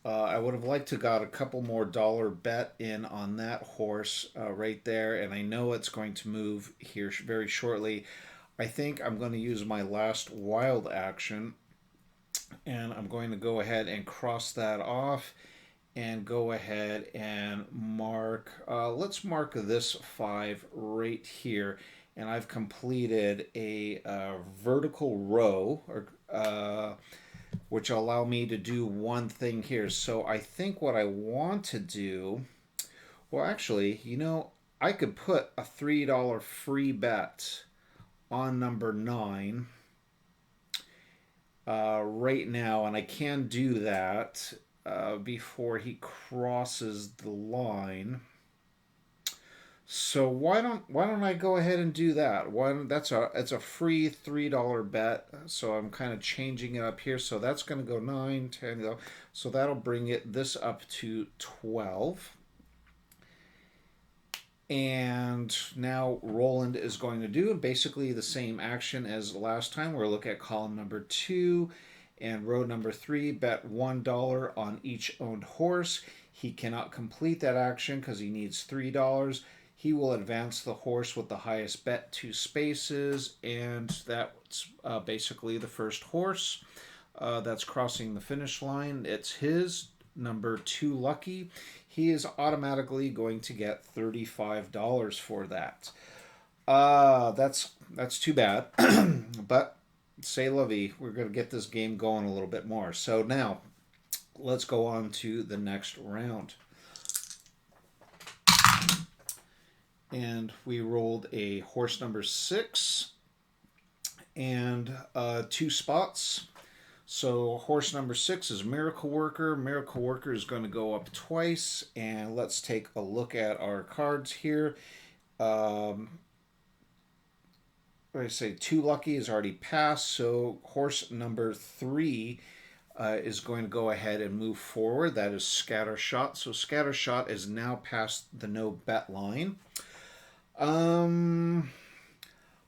I would have liked to got a couple more dollar bet in on that horse right there, and I know it's going to move here very shortly. I think I'm going to use my last wild action, and I'm going to go ahead and cross that off and go ahead and mark, let's mark this 5 right here. And I've completed a vertical row, which will allow me to do one thing here. So I think what I want to do, well, actually, you know, I could put a $3 free bet on number 9 right now, and I can do that before he crosses the line. So why don't I go ahead and do that? It's a free $3 bet. So I'm kind of changing it up here. So that's going to go 9, 10, so that'll bring this up to 12. And now Roland is going to do basically the same action as last time. We'll look at column number 2 and row number 3, bet $1 on each owned horse. He cannot complete that action because he needs $3. He will advance the horse with the highest bet 2 spaces, and that's basically the first horse that's crossing the finish line. It's his, number 2 lucky. He is automatically going to get $35 for that. That's too bad, but c'est la vie. We're going to get this game going a little bit more. So now, let's go on to the next round. And we rolled a horse number 6 and 2 spots. So horse number 6 is Miracle Worker. Miracle Worker is going to go up twice. And let's take a look at our cards here. I say 2 lucky is already passed. So horse number 3 is going to go ahead and move forward. That is Scattershot. So Scattershot is now past the no bet line.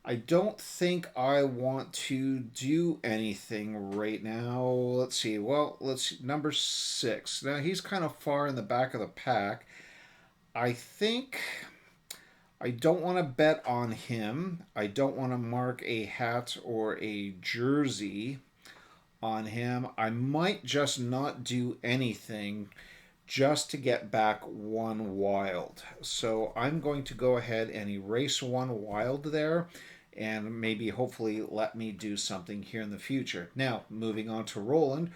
I don't think I want to do anything right now. Let's see. Well, number 6. Now he's kind of far in the back of the pack. I think I don't want to bet on him. I don't want to mark a hat or a jersey on him. I might just not do anything just to get back 1 wild. So I'm going to go ahead and erase 1 wild there and maybe hopefully let me do something here in the future. Now, moving on to Roland,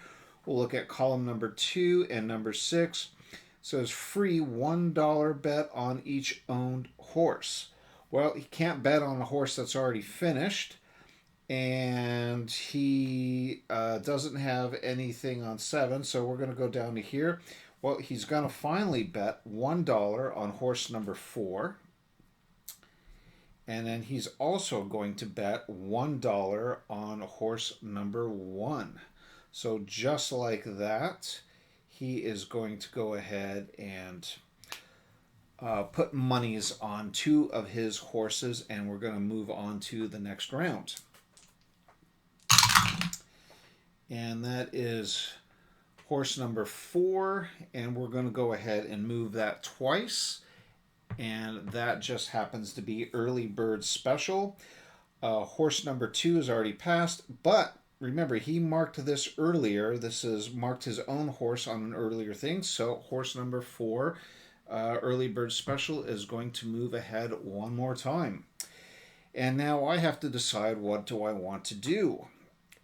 we'll look at column number 2 and number 6. It says free $1 bet on each owned horse. Well, he can't bet on a horse that's already finished, and he doesn't have anything on 7, so we're going to go down to here. Well, he's going to finally bet $1 on horse number 4. And then he's also going to bet $1 on horse number 1. So just like that, he is going to go ahead and put monies on 2 of his horses, and we're going to move on to the next round. And that is horse number 4, and we're going to go ahead and move that twice. And that just happens to be early bird special. Horse number 2 is already passed, but remember, he marked this earlier. This is marked his own horse on an earlier thing. So horse number 4, early bird special, is going to move ahead one more time. And now I have to decide, what do I want to do?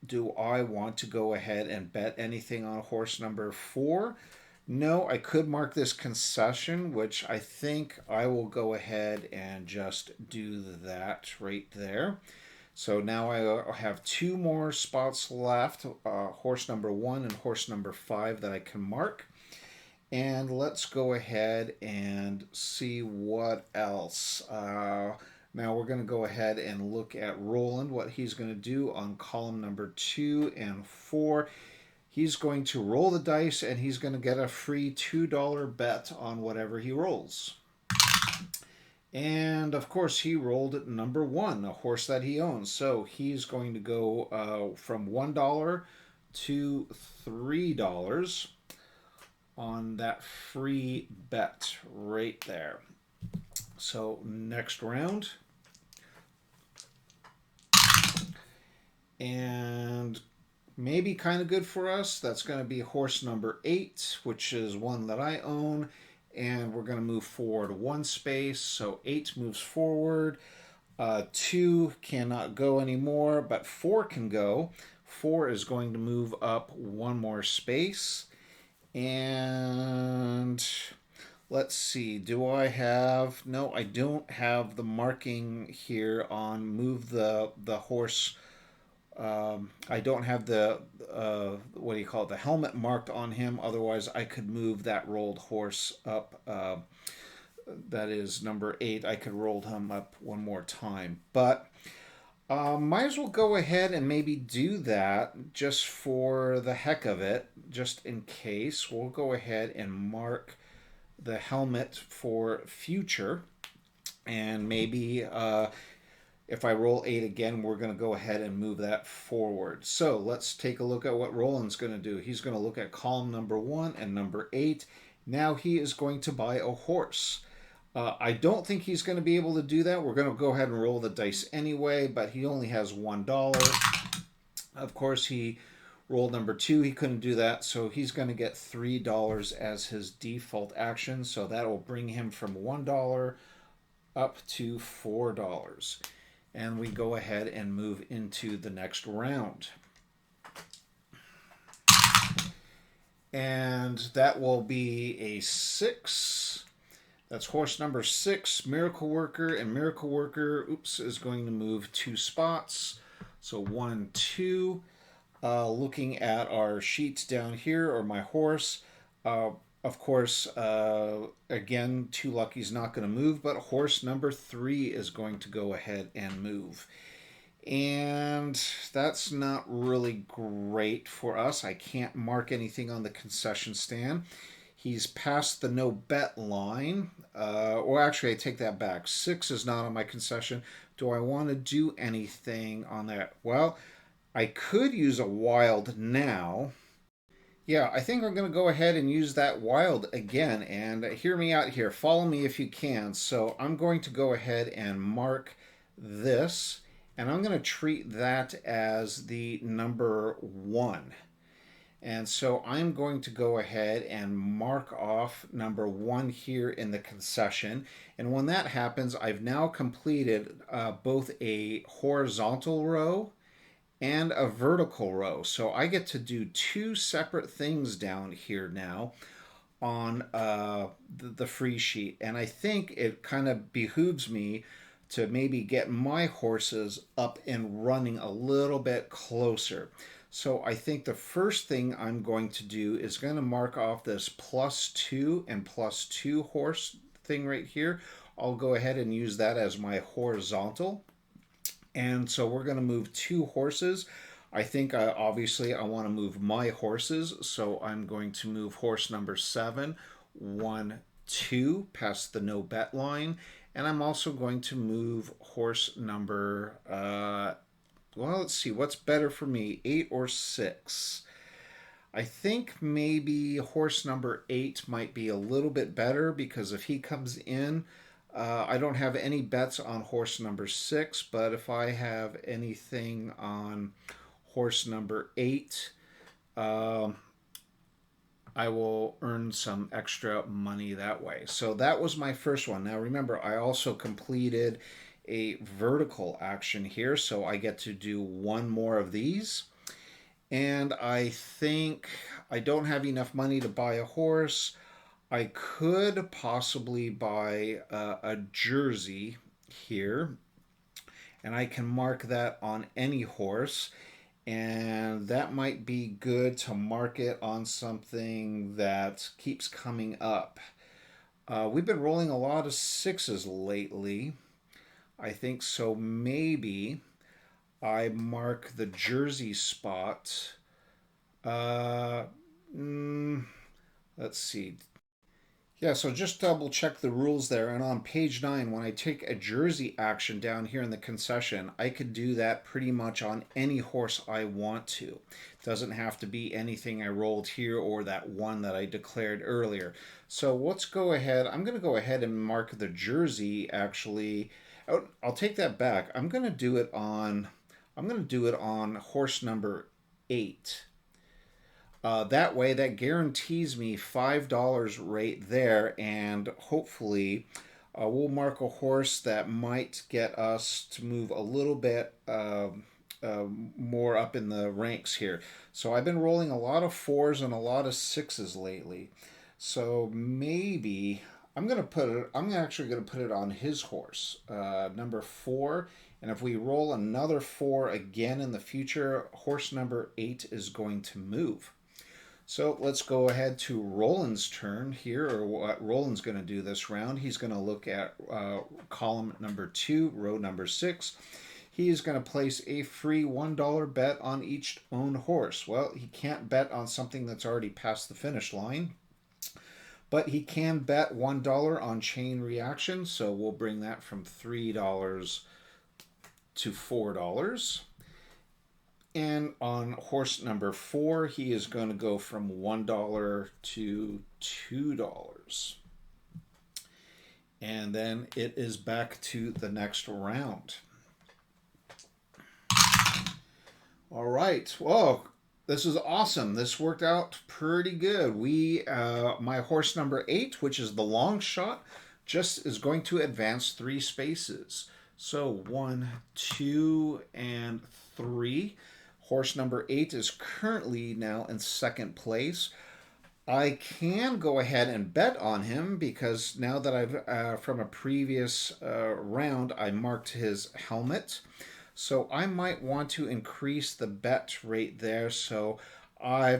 Do I want to go ahead and bet anything on horse number 4? No, I could mark this concession, which I think I will go ahead and just do that right there. So now I have 2 more spots left, horse number 1 and horse number 5, that I can mark. And let's go ahead and see what else. Now we're going to go ahead and look at Roland, what he's going to do on column number 2 and 4. He's going to roll the dice, and he's going to get a free $2 bet on whatever he rolls. And of course, he rolled number 1, a horse that he owns. So he's going to go from $1 to $3 on that free bet right there. So next round. And maybe kind of good for us. That's going to be horse number 8, which is one that I own. And we're going to move forward 1 space. So 8 moves forward. 2 cannot go anymore, but 4 can go. 4 is going to move up 1 more space. And let's see, do I have, no, I don't have the marking here on move the horse. I don't have the, what do you call it, the helmet marked on him. Otherwise, I could move that rolled horse up. That is number 8. I could roll him up 1 more time. But might as well go ahead and maybe do that just for the heck of it, just in case. We'll go ahead and mark the helmet for future. And maybe if I roll 8 again, we're going to go ahead and move that forward. So let's take a look at what Roland's going to do. He's going to look at column number 1 and number 8. Now he is going to buy a horse. I don't think he's going to be able to do that. We're going to go ahead and roll the dice anyway, but he only has $1. Of course, he rolled number 2. He couldn't do that, so he's going to get $3 as his default action. So that will bring him from $1 up to $4. And we go ahead and move into the next round. And that will be a 6. That's horse number 6, Miracle Worker. And Miracle Worker, is going to move 2 spots. So 1, 2. Looking at our sheets down here, or my horse. Of course, again, 2 Lucky's not going to move, but horse number 3 is going to go ahead and move. And that's not really great for us. I can't mark anything on the concession stand. He's past the no bet line. Or actually, I take that back. 6 is not on my concession. Do I want to do anything on that? Well, I could use a wild now. Yeah, I think I'm going to go ahead and use that wild again. And hear me out here. Follow me if you can. So I'm going to go ahead and mark this. And I'm going to treat that as the number 1. And so I'm going to go ahead and mark off number 1 here in the concession. And when that happens, I've now completed both a horizontal row and a vertical row. So I get to do 2 separate things down here now on the free sheet. And I think it kind of behooves me to maybe get my horses up and running a little bit closer. So I think the first thing I'm going to do is going to mark off this +2 and +2 horse thing right here. I'll go ahead and use that as my horizontal. And so we're going to move 2 horses. I think obviously I want to move my horses. So I'm going to move horse number 7, 1, 2 past the no bet line. And I'm also going to move horse number well, let's see, what's better for me, 8 or 6? I think maybe horse number 8 might be a little bit better because if he comes in, I don't have any bets on horse number 6, but if I have anything on horse number 8, um, I will earn some extra money that way. So that was my first one. Now remember, I also completed a vertical action here, so I get to do one more of these. And I think I don't have enough money to buy a horse. I could possibly buy a jersey here, and I can mark that on any horse. And that might be good to mark it on something that keeps coming up. We've been rolling a lot of 6s lately. I think so. Maybe I mark the jersey spot. Uh, mm, let's see. Yeah, so just double check the rules there. And on page 9, when I take a jersey action down here in the concession, I could do that pretty much on any horse I want to. It doesn't have to be anything I rolled here or that one that I declared earlier. So let's go ahead. I'm going to go ahead and mark the jersey actually. Oh, I'll take that back. I'm going to do it on horse number 8. That way, that guarantees me $5 right there, and hopefully, we'll mark a horse that might get us to move a little bit more up in the ranks here. So I've been rolling a lot of 4s and a lot of 6s lately. So maybe I'm gonna put it. I'm actually gonna put it on his horse, number 4. And if we roll another 4 again in the future, horse number 8 is going to move. So let's go ahead to Roland's turn here, or what Roland's going to do this round. He's going to look at column number 2, row number 6. He is going to place a free $1 bet on each own horse. Well, he can't bet on something that's already past the finish line, but he can bet $1 on chain reaction. So we'll bring that from $3 to $4. And on horse number 4, he is going to go from $1 to $2. And then it is back to the next round. All right. Whoa, this is awesome. This worked out pretty good. My horse number 8, which is the long shot, just is going to advance 3 spaces. So 1, 2, and 3. Horse number 8 is currently now in second place. I can go ahead and bet on him because now that I've, from a previous round, I marked his helmet. So I might want to increase the bet rate there. So I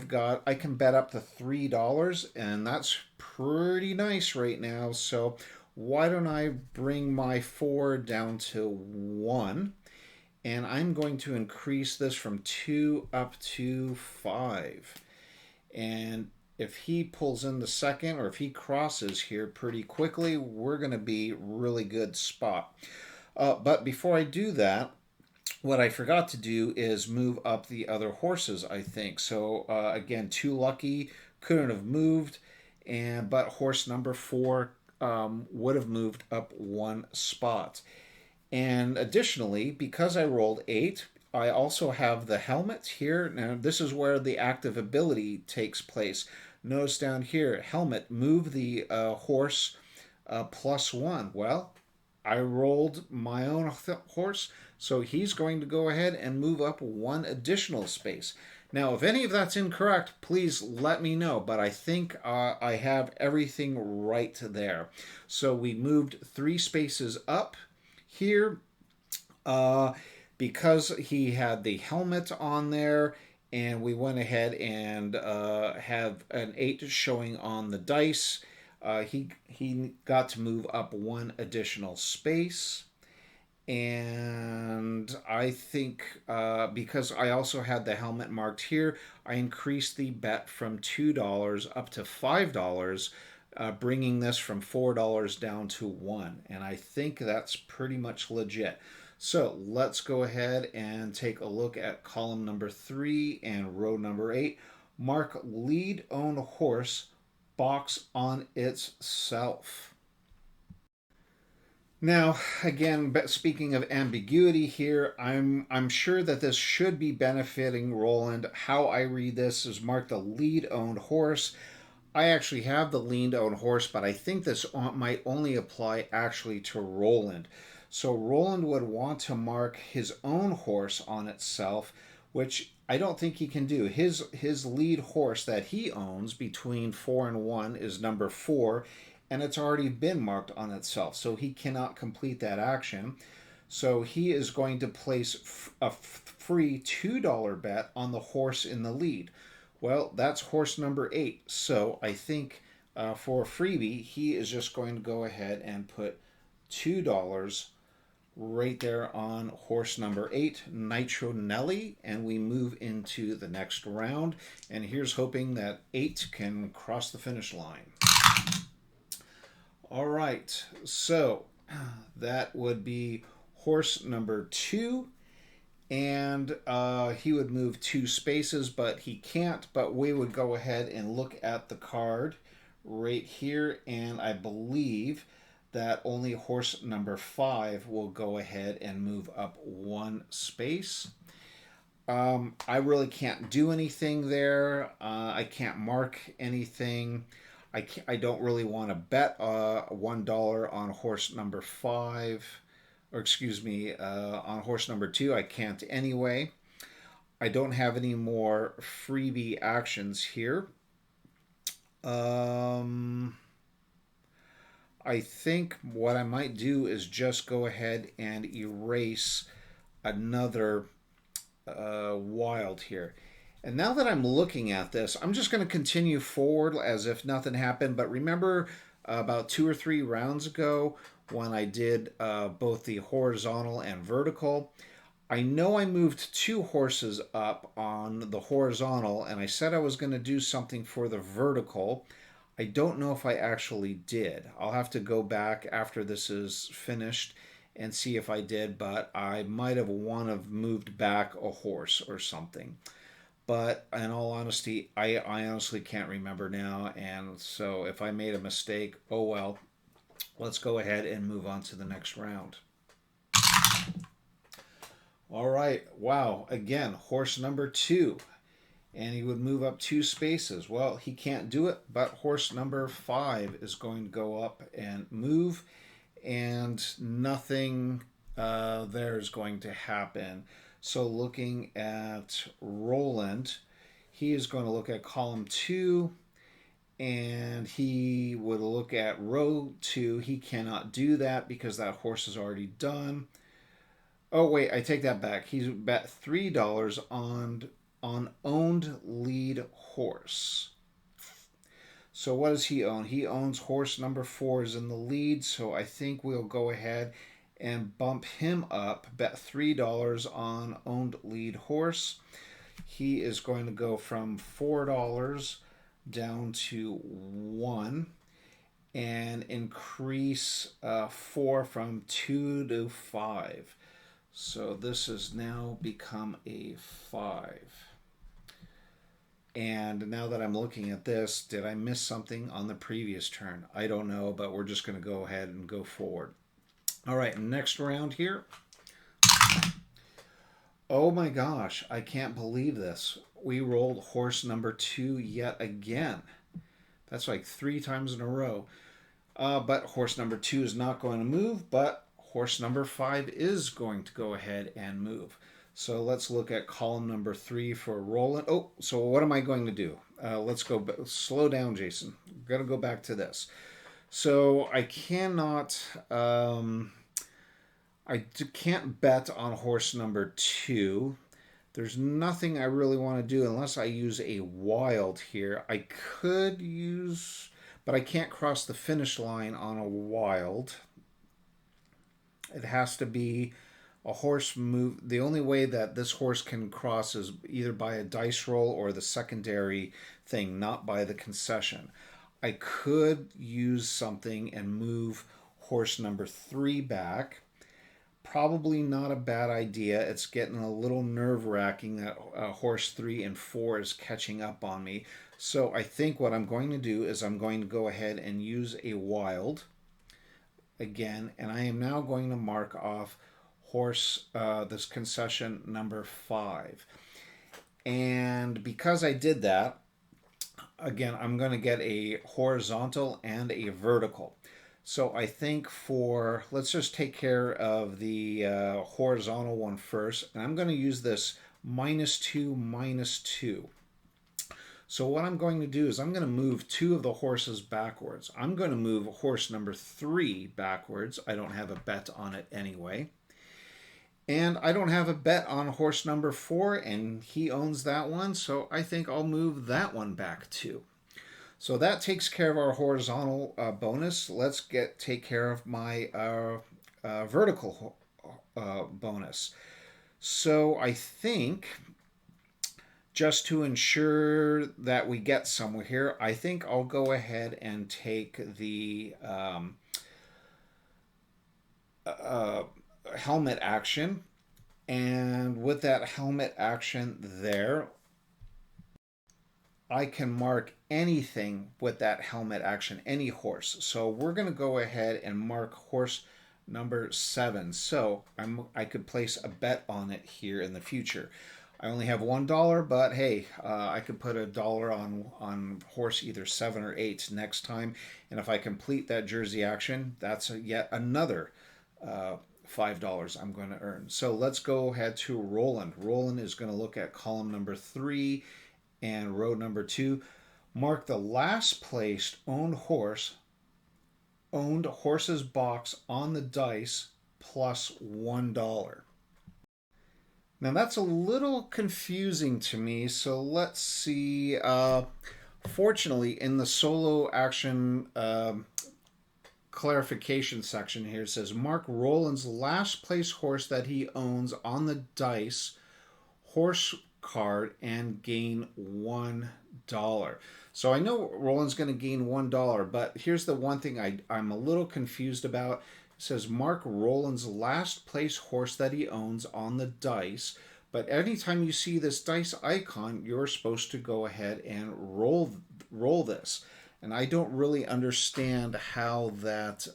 can bet up to $3, and that's pretty nice right now. So why don't I bring my 4 down to 1? And I'm going to increase this from 2 up to 5. And if he pulls in the second, or if he crosses here pretty quickly, we're going to be really good spot. But before I do that, what I forgot to do is move up the other horses, I think. So again, Too Lucky couldn't have moved, but horse number 4 would have moved up 1 spot. And additionally, because I rolled 8, I also have the helmet here. Now, this is where the active ability takes place. Notice down here, helmet, move the horse +1. Well, I rolled my own horse, so he's going to go ahead and move up 1 additional space. Now, if any of that's incorrect, please let me know, but I think I have everything right there. So we moved 3 spaces up here because he had the helmet on there, and we went ahead and have an 8 showing on the dice. He got to move up 1 additional space. And I think because I also had the helmet marked here, I increased the bet from $2 up to $5, bringing this from $4 down to 1. And I think that's pretty much legit. So let's go ahead and take a look at column number 3 and row number 8. Mark lead owned horse box on itself. Now, again, speaking of ambiguity here, I'm sure that this should be benefiting Roland. How I read this is mark the lead owned horse. I actually have the lead owned horse, but I think this might only apply actually to Roland. So Roland would want to mark his own horse on itself, which I don't think he can do. His lead horse that he owns between 4 and 1 is number 4, and it's already been marked on itself, so he cannot complete that action. So he is going to place a free $2 bet on the horse in the lead. Well, that's horse number 8. So I think for a freebie, he is just going to go ahead and put $2 right there on horse number 8, Nitro Nelly, and we move into the next round. And here's hoping that 8 can cross the finish line. All right, so that would be horse number 2, and he would move 2 spaces, but he can't. But we would go ahead and look at the card right here, and I believe that only horse number 5 will go ahead and move up 1 space. I really can't do anything there. I can't mark anything. I don't really want to bet $1 on horse number 5, or excuse me, on horse number 2. I can't anyway. I don't have any more freebie actions here. I think what I might do is just go ahead and erase another wild here. And now that I'm looking at this, I'm just going to continue forward as if nothing happened. But remember about 2 or 3 rounds ago when I did both the horizontal and vertical, I know I moved 2 horses up on the horizontal, and I said I was going to do something for the vertical. I don't know if I actually did. I'll have to go back after this is finished and see if I did, but I might have moved back a horse or something. But in all honesty, I honestly can't remember now. And so if I made a mistake, oh well. Let's go ahead and move on to the next round. All right. Wow. Again, horse number 2. And he would move up 2 spaces. Well, he can't do it, but horse number 5 is going to go up and move. And nothing there is going to happen. So looking at Roland, he is going to look at column 2, and he would look at row 2. He cannot do that because that horse is already done. Oh, wait, I take that back. He's bet $3 on owned lead horse. So what does he own? He owns horse number 4 is in the lead, so I think we'll go ahead and bump him up, bet $3 on owned lead horse. He is going to go from $4 down to 1 and increase 4 from 2 to 5. So this has now become a 5. And now that I'm looking at this, did I miss something on the previous turn? I don't know, but we're just going to go ahead and go forward. All right, next round here. Oh my gosh, I can't believe this. We rolled horse number 2 yet again. That's like 3 times in a row. But horse number 2 is not going to move, but horse number 5 is going to go ahead and move. So let's look at column number 3 for Roland. Oh, so what am I going to do? Let's go, slow down, Jason. I'm going to go back to this. So I cannot, I can't bet on horse number 2. There's nothing I really want to do unless I use a wild here. I could use, but I can't cross the finish line on a wild. It has to be a horse move. The only way that this horse can cross is either by a dice roll or the secondary thing, not by the concession. I could use something and move horse number 3 back. probably not a bad idea. It's getting a little nerve-wracking that horse 3 and 4 is catching up on me. So I think what I'm going to do is I'm going to go ahead and use a wild again, and I am now going to mark off horse, this concession number 5. And because I did that, again, I'm going to get a horizontal and a vertical. So I think let's just take care of the horizontal one first. And I'm going to use this -2, -2. So what I'm going to do is I'm going to move 2 of the horses backwards. I'm going to move horse number 3 backwards. I don't have a bet on it anyway. And I don't have a bet on horse number 4, and he owns that one, so I think I'll move that one back too. So that takes care of our horizontal bonus. Let's take care of my vertical bonus. So I think, just to ensure that we get somewhere here, I think I'll go ahead and take the helmet action, and with that helmet action there, I can mark anything with that helmet action, any horse. So we're going to go ahead and mark horse number 7. So I could place a bet on it here in the future. I only have $1, but hey, I could put $1 on horse either 7 or 8 next time. And if I complete that jersey action, that's yet another $5 I'm going to earn. So let's go ahead to Roland. Roland is going to look at column number 3 and row number 2. Mark the last placed owned horse's box on the dice plus $1. Now that's a little confusing to me, so let's see. Fortunately, in the solo action clarification section here, it says mark Roland's last place horse that he owns on the dice horse card and gain $1. So I know Roland's going to gain $1, but here's the one thing I'm a little confused about. It says mark Roland's last place horse that he owns on the dice, but anytime you see this dice icon, you're supposed to go ahead and roll this. And I don't really understand how that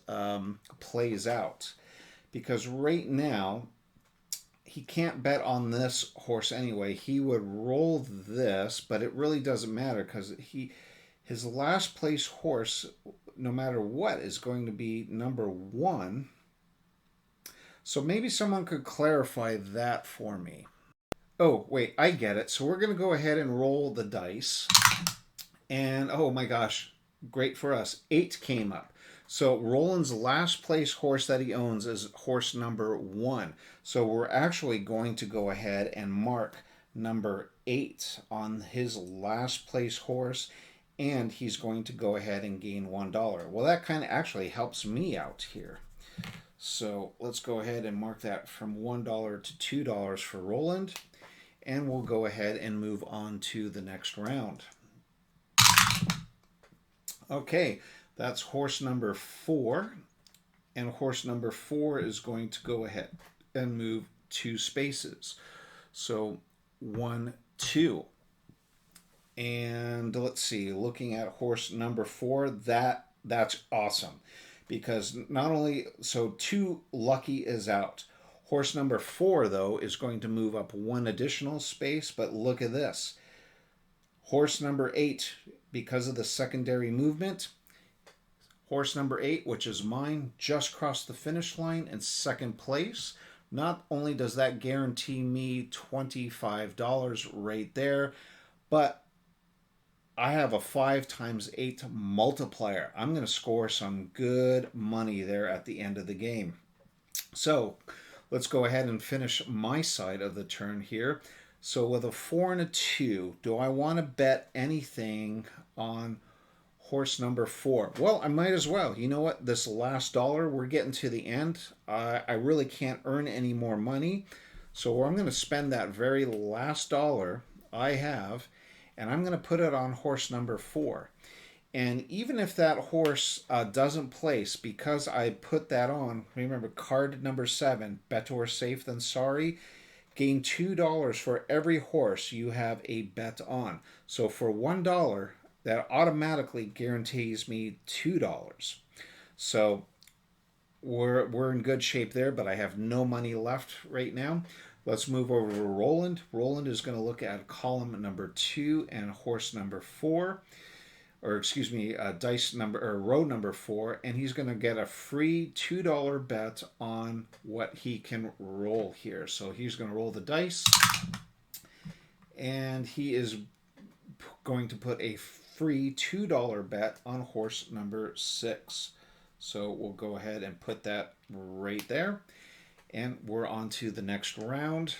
plays out, because right now he can't bet on this horse anyway. He would roll this, but it really doesn't matter because his last place horse, no matter what, is going to be number 1. So maybe someone could clarify that for me. Oh, wait, I get it. So we're going to go ahead and roll the dice. And oh my gosh, great for us. 8 came up. So Roland's last place horse that he owns is horse number 1. So we're actually going to go ahead and mark number 8 on his last place horse, and he's going to go ahead and gain $1. Well, that kind of actually helps me out here. So let's go ahead and mark that from $1 to $2 for Roland, and we'll go ahead and move on to the next round. Okay, that's horse number 4, and horse number 4 is going to go ahead and move 2 spaces. So 1, 2. And let's see, looking at horse number 4, that's awesome, because not only, so 2 lucky is out. Horse number 4, though, is going to move up 1 additional space, but look at this. Horse number 8, because of the secondary movement, horse number 8, which is mine, just crossed the finish line in 2nd place. Not only does that guarantee me $25 right there, but I have a 5 times 8 multiplier. I'm going to score some good money there at the end of the game. So let's go ahead and finish my side of the turn here. So with a 4 and a 2, do I want to bet anything on horse number 4? Well, I might as well. You know what? This last dollar, we're getting to the end. I really can't earn any more money. So I'm going to spend that very last dollar I have, and I'm going to put it on horse number 4. And even if that horse doesn't place, because I put that on, remember card number 7, better safe than sorry, gain $2 for every horse you have a bet on. So for $1, that automatically guarantees me $2. So we're in good shape there, but I have no money left right now. Let's move over to Roland. Roland is going to look at column number 2 and horse number 4, or excuse me, dice number or row number 4, and he's going to get a free $2 bet on what he can roll here. So he's going to roll the dice, and he is going to put a free $2 bet on horse number 6. So we'll go ahead and put that right there. And we're on to the next round.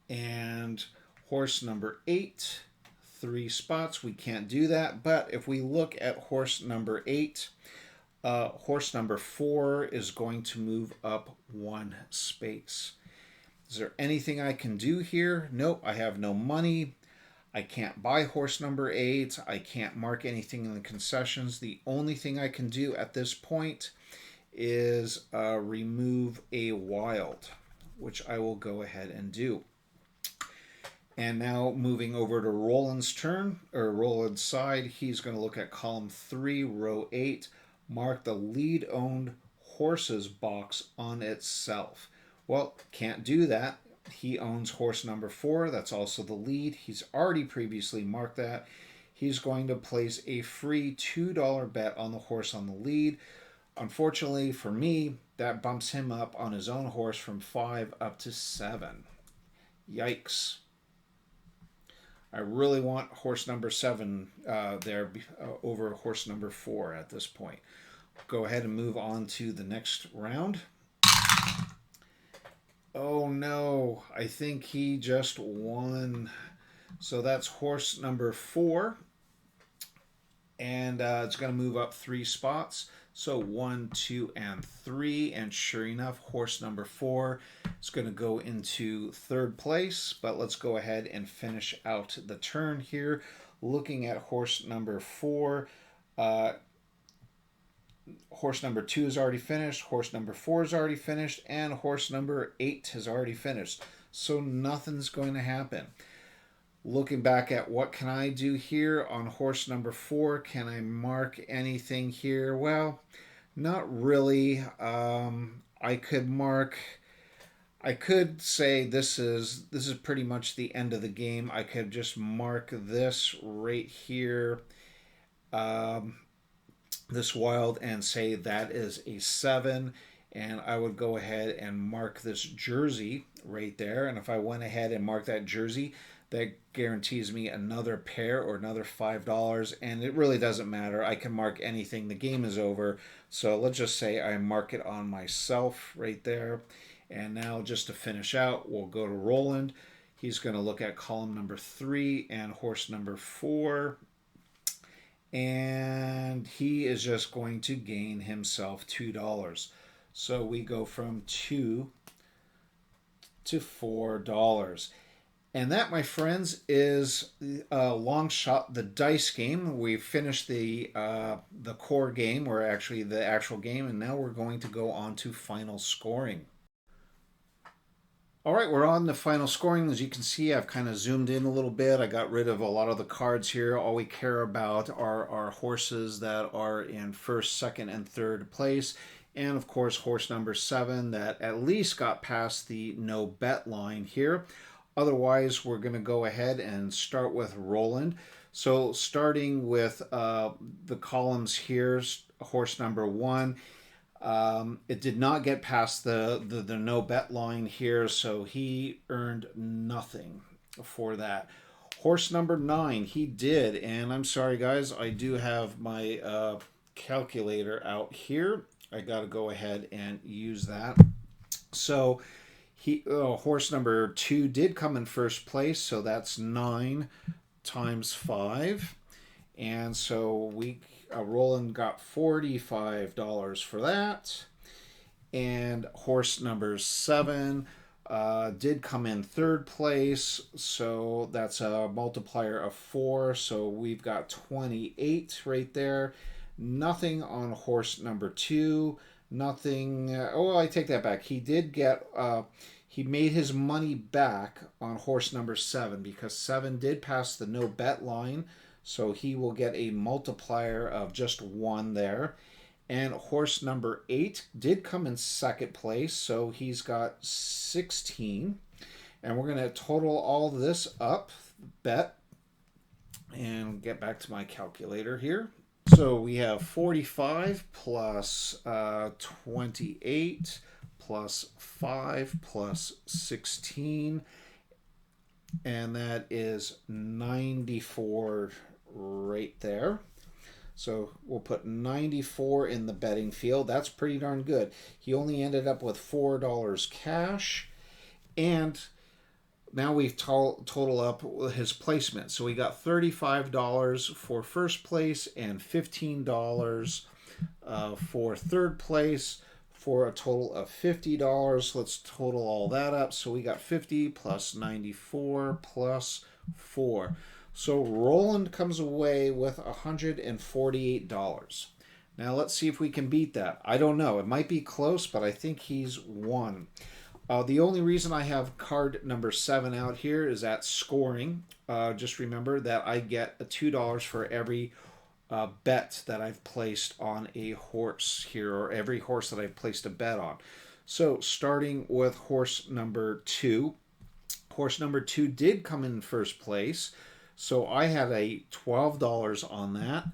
And horse number 8, 3 spots. We can't do that. But if we look at horse number 8, horse number 4 is going to move up 1 space. Is there anything I can do here? Nope, I have no money. I can't buy horse number 8. I can't mark anything in the concessions. The only thing I can do at this point is remove a wild, which I will go ahead and do. And now moving over to Roland's turn, or Roland's side, he's going to look at column 3, row 8, mark the lead-owned horses box on itself. Well, can't do that. He owns horse number 4. That's also the lead. He's already previously marked that. He's going to place a free $2 bet on the horse on the lead. Unfortunately for me, that bumps him up on his own horse from 5 up to 7. Yikes. I really want horse number 7 there over horse number 4 at this point. Go ahead and move on to the next round. Oh no, I think he just won. So that's horse number 4. And it's going to move up 3 spots. So 1, 2, and 3. And sure enough, horse number 4 is going to go into 3rd place. But let's go ahead and finish out the turn here. Looking at horse number 4. Horse number 2 is already finished, horse number 4 is already finished, and horse number 8 has already finished. So nothing's going to happen. Looking back at what can I do here on horse number 4, can I mark anything here? Well, not really. I could say this is pretty much the end of the game. I could just mark this right here. This wild and say that is a 7, and I would go ahead and mark this jersey right there. And if I went ahead and marked that jersey, that guarantees me another pair or another $5, and it really doesn't matter. I can mark anything. The game is over. So let's just say I mark it on myself right there. And now just to finish out, we'll go to Roland. He's going to look at column number 3 and horse number 4. And he is just going to gain himself $2. So we go from $2 to $4. And that, my friends, is Long Shot, the dice game. We've finished the core game, or actually the actual game, and now we're going to go on to final scoring. All right, we're on the final scoring. As you can see, I've kind of zoomed in a little bit. I got rid of a lot of the cards here. All we care about are our horses that are in 1st, 2nd, and 3rd place. And of course, horse number 7 that at least got past the no bet line here. Otherwise, we're going to go ahead and start with Roland. So starting with the columns here, horse number 1. It did not get past the no bet line here, so he earned nothing for that. Horse number 9, he did, and I'm sorry guys, I do have my calculator out here. I got to go ahead and use that. So horse number 2 did come in 1st place, so that's 9 times 5, and so Roland got $45 for that. And horse number 7 did come in third place, so that's a multiplier of 4, so we've got 28 right there. Nothing on horse number 2. Nothing. Oh, I take that back. He did get. He made his money back on horse number 7 because 7 did pass the no bet line, so he will get a multiplier of just 1 there. And horse number 8 did come in second place, so he's got 16. And we're going to total all this up, bet, and get back to my calculator here. So we have 45 plus 28 plus 5 plus 16, and that is 94 right there. So we'll put 94 in the betting field. That's pretty darn good. He only ended up with $4 cash. And now we've total up his placement. So we got $35 for first place and $15 for third place for a total of $50. Let's total all that up. So we got 50 plus 94 plus 4. So Roland comes away with $148. Now let's see if we can beat that. I don't know. It might be close, but I think he's won. The only reason I have card number 7 out here is at scoring. Just remember that I get $2 for every bet that I've placed on a horse here, or every horse that I've placed a bet on. So starting with horse number 2. Horse number 2 did come in first place. So I had a $12 on that.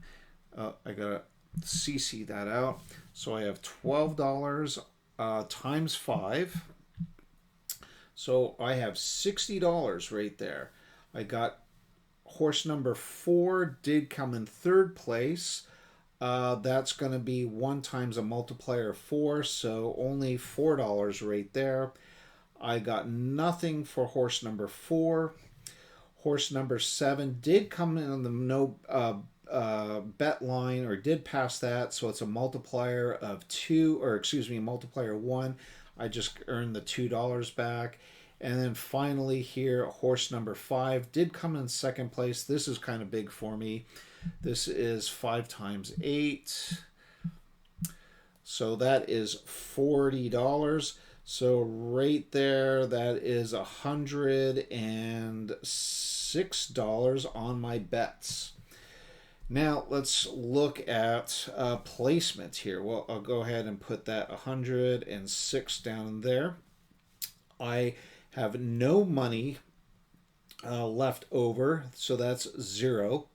I gotta CC that out. So I have $12 times 5. So I have $60 right there. I got horse number 4 did come in third place. That's going to be 1 times a multiplier of 4, so only $4 right there. I got nothing for horse number 4. Horse number 7 did come in on the no bet line, or did pass that, so it's a multiplier of 2, or excuse me, multiplier 1. I just earned the $2 back. And then finally here, horse number 5 did come in second place. This is kind of big for me. This is 5 times 8. So that is $40. So right there, that is $106 on my bets. Now let's look at placement here. Well, I'll go ahead and put that 106 down there. I have no money left over, so that's 0.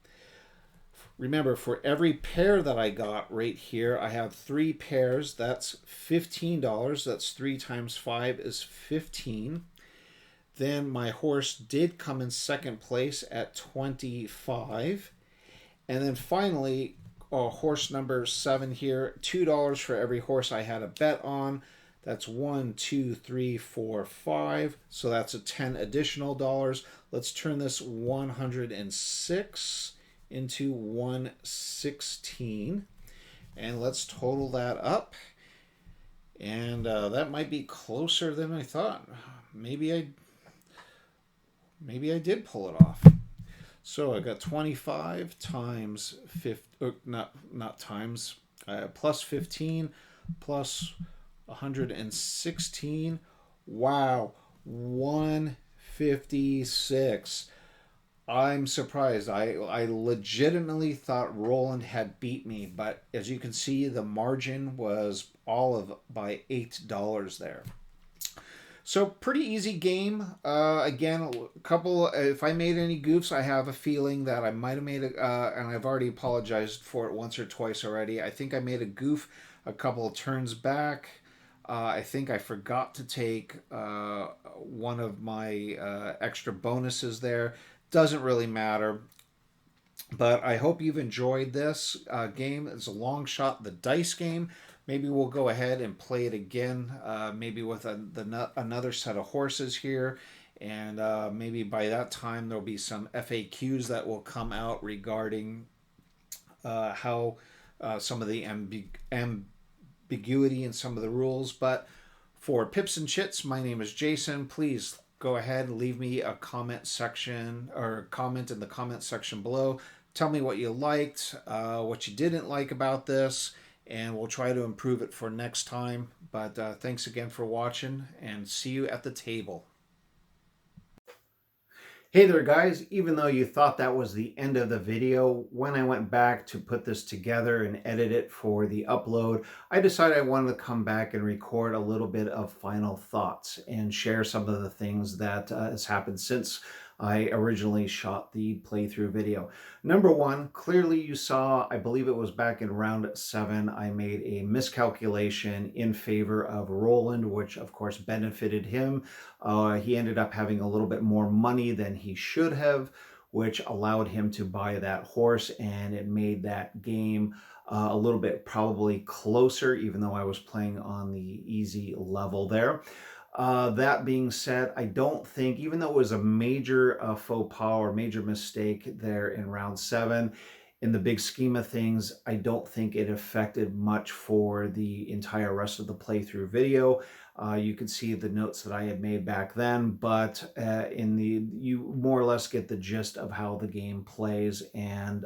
Remember, for every pair that I got right here, I have 3 pairs. That's $15. That's 3 times 5 is 15. Then my horse did come in second place at 25. And then finally, horse number 7 here, $2 for every horse I had a bet on. That's 1, 2, 3, 4, 5. So that's a 10 additional dollars. Let's turn this 106 into 116. And let's total that up. And that might be closer than I thought. Maybe I did pull it off. So I got 25 times 50, not times, plus 15 plus 116. Wow, 156. I'm surprised. I legitimately thought Roland had beat me, but as you can see, the margin was all of by $8 there. So pretty easy game. Again, a couple. If I made any goofs, I have a feeling that I might have made and I've already apologized for it once or twice already. I think I made a goof a couple of turns back. I think I forgot to take one of my extra bonuses there. Doesn't really matter. But I hope you've enjoyed this game. It's a long shot, the dice game. Maybe we'll go ahead and play it again, maybe with another set of horses here. And maybe by that time there'll be some FAQs that will come out regarding how some of the ambiguity in some of the rules. But For Pips-N-Chits, my name is Jason. Please go ahead and leave me a comment section or comment in the comment section below. Tell me what you liked, what you didn't like about this, and we'll try to improve it for next time. But thanks again for watching, and see you at the table. Hey there guys, even though you thought that was the end of the video, when I went back to put this together and edit it for the upload, I decided I wanted to come back and record a little bit of final thoughts and share some of the things that has happened since I originally shot the playthrough video. Number one, clearly you saw, I believe it was back in round 7, I made a miscalculation in favor of Roland, which of course benefited him. He ended up having a little bit more money than he should have, which allowed him to buy that horse, and it made that game a little bit probably closer, even though I was playing on the easy level there. That being said, I don't think, even though it was a major faux pas or major mistake there in round 7, in the big scheme of things, I don't think it affected much for the entire rest of the playthrough video. You can see the notes that I had made back then, but you more or less get the gist of how the game plays, and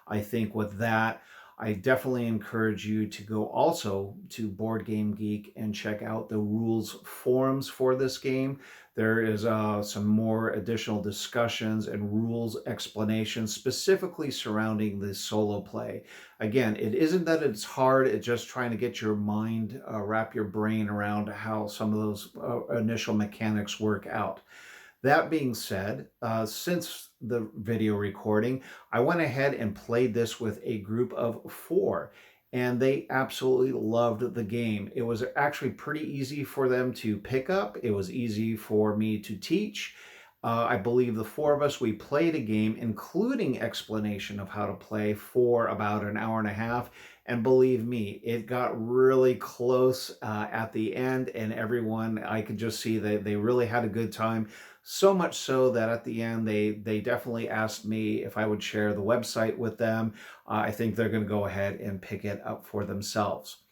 I think with that, I definitely encourage you to go also to Board Game Geek and check out the rules forums for this game. There is some more additional discussions and rules explanations specifically surrounding the solo play. Again, it isn't that it's hard, it's just trying to get your mind, wrap your brain around how some of those initial mechanics work out. That being said, since the video recording, I went ahead and played this with a group of 4, and they absolutely loved the game. It was actually pretty easy for them to pick up. It was easy for me to teach. I believe the 4 of us, we played a game, including explanation of how to play, for about an hour and a half. And believe me, it got really close at the end, and everyone, I could just see that they really had a good time. So much so that at the end, they definitely asked me if I would share the website with them. I think they're going to go ahead and pick it up for themselves.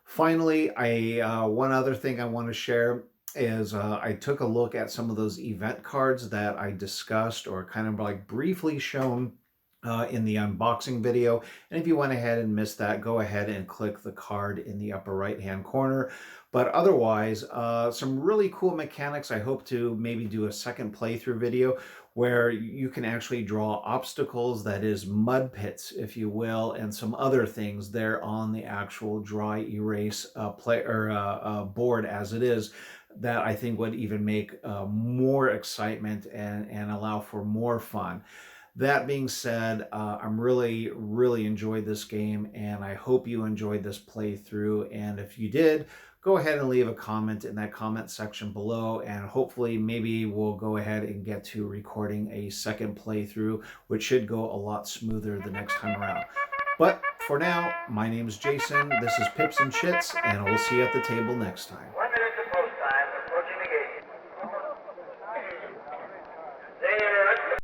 Finally, one other thing I want to share is I took a look at some of those event cards that I discussed or kind of like briefly shown in the unboxing video. And if you went ahead and missed that, go ahead and click the card in the upper right hand corner. But otherwise, some really cool mechanics. I hope to maybe do a second playthrough video where you can actually draw obstacles, that is mud pits, if you will, and some other things there on the actual dry erase board as it is, that I think would even make more excitement and allow for more fun. That being said, I'm really enjoyed this game, and I hope you enjoyed this playthrough. And if you did, go ahead and leave a comment in that comment section below, and hopefully maybe we'll go ahead and get to recording a second playthrough, which should go a lot smoother the next time around. But for now, my name is Jason, this is Pips-N-Chits, and we'll see you at the table next time.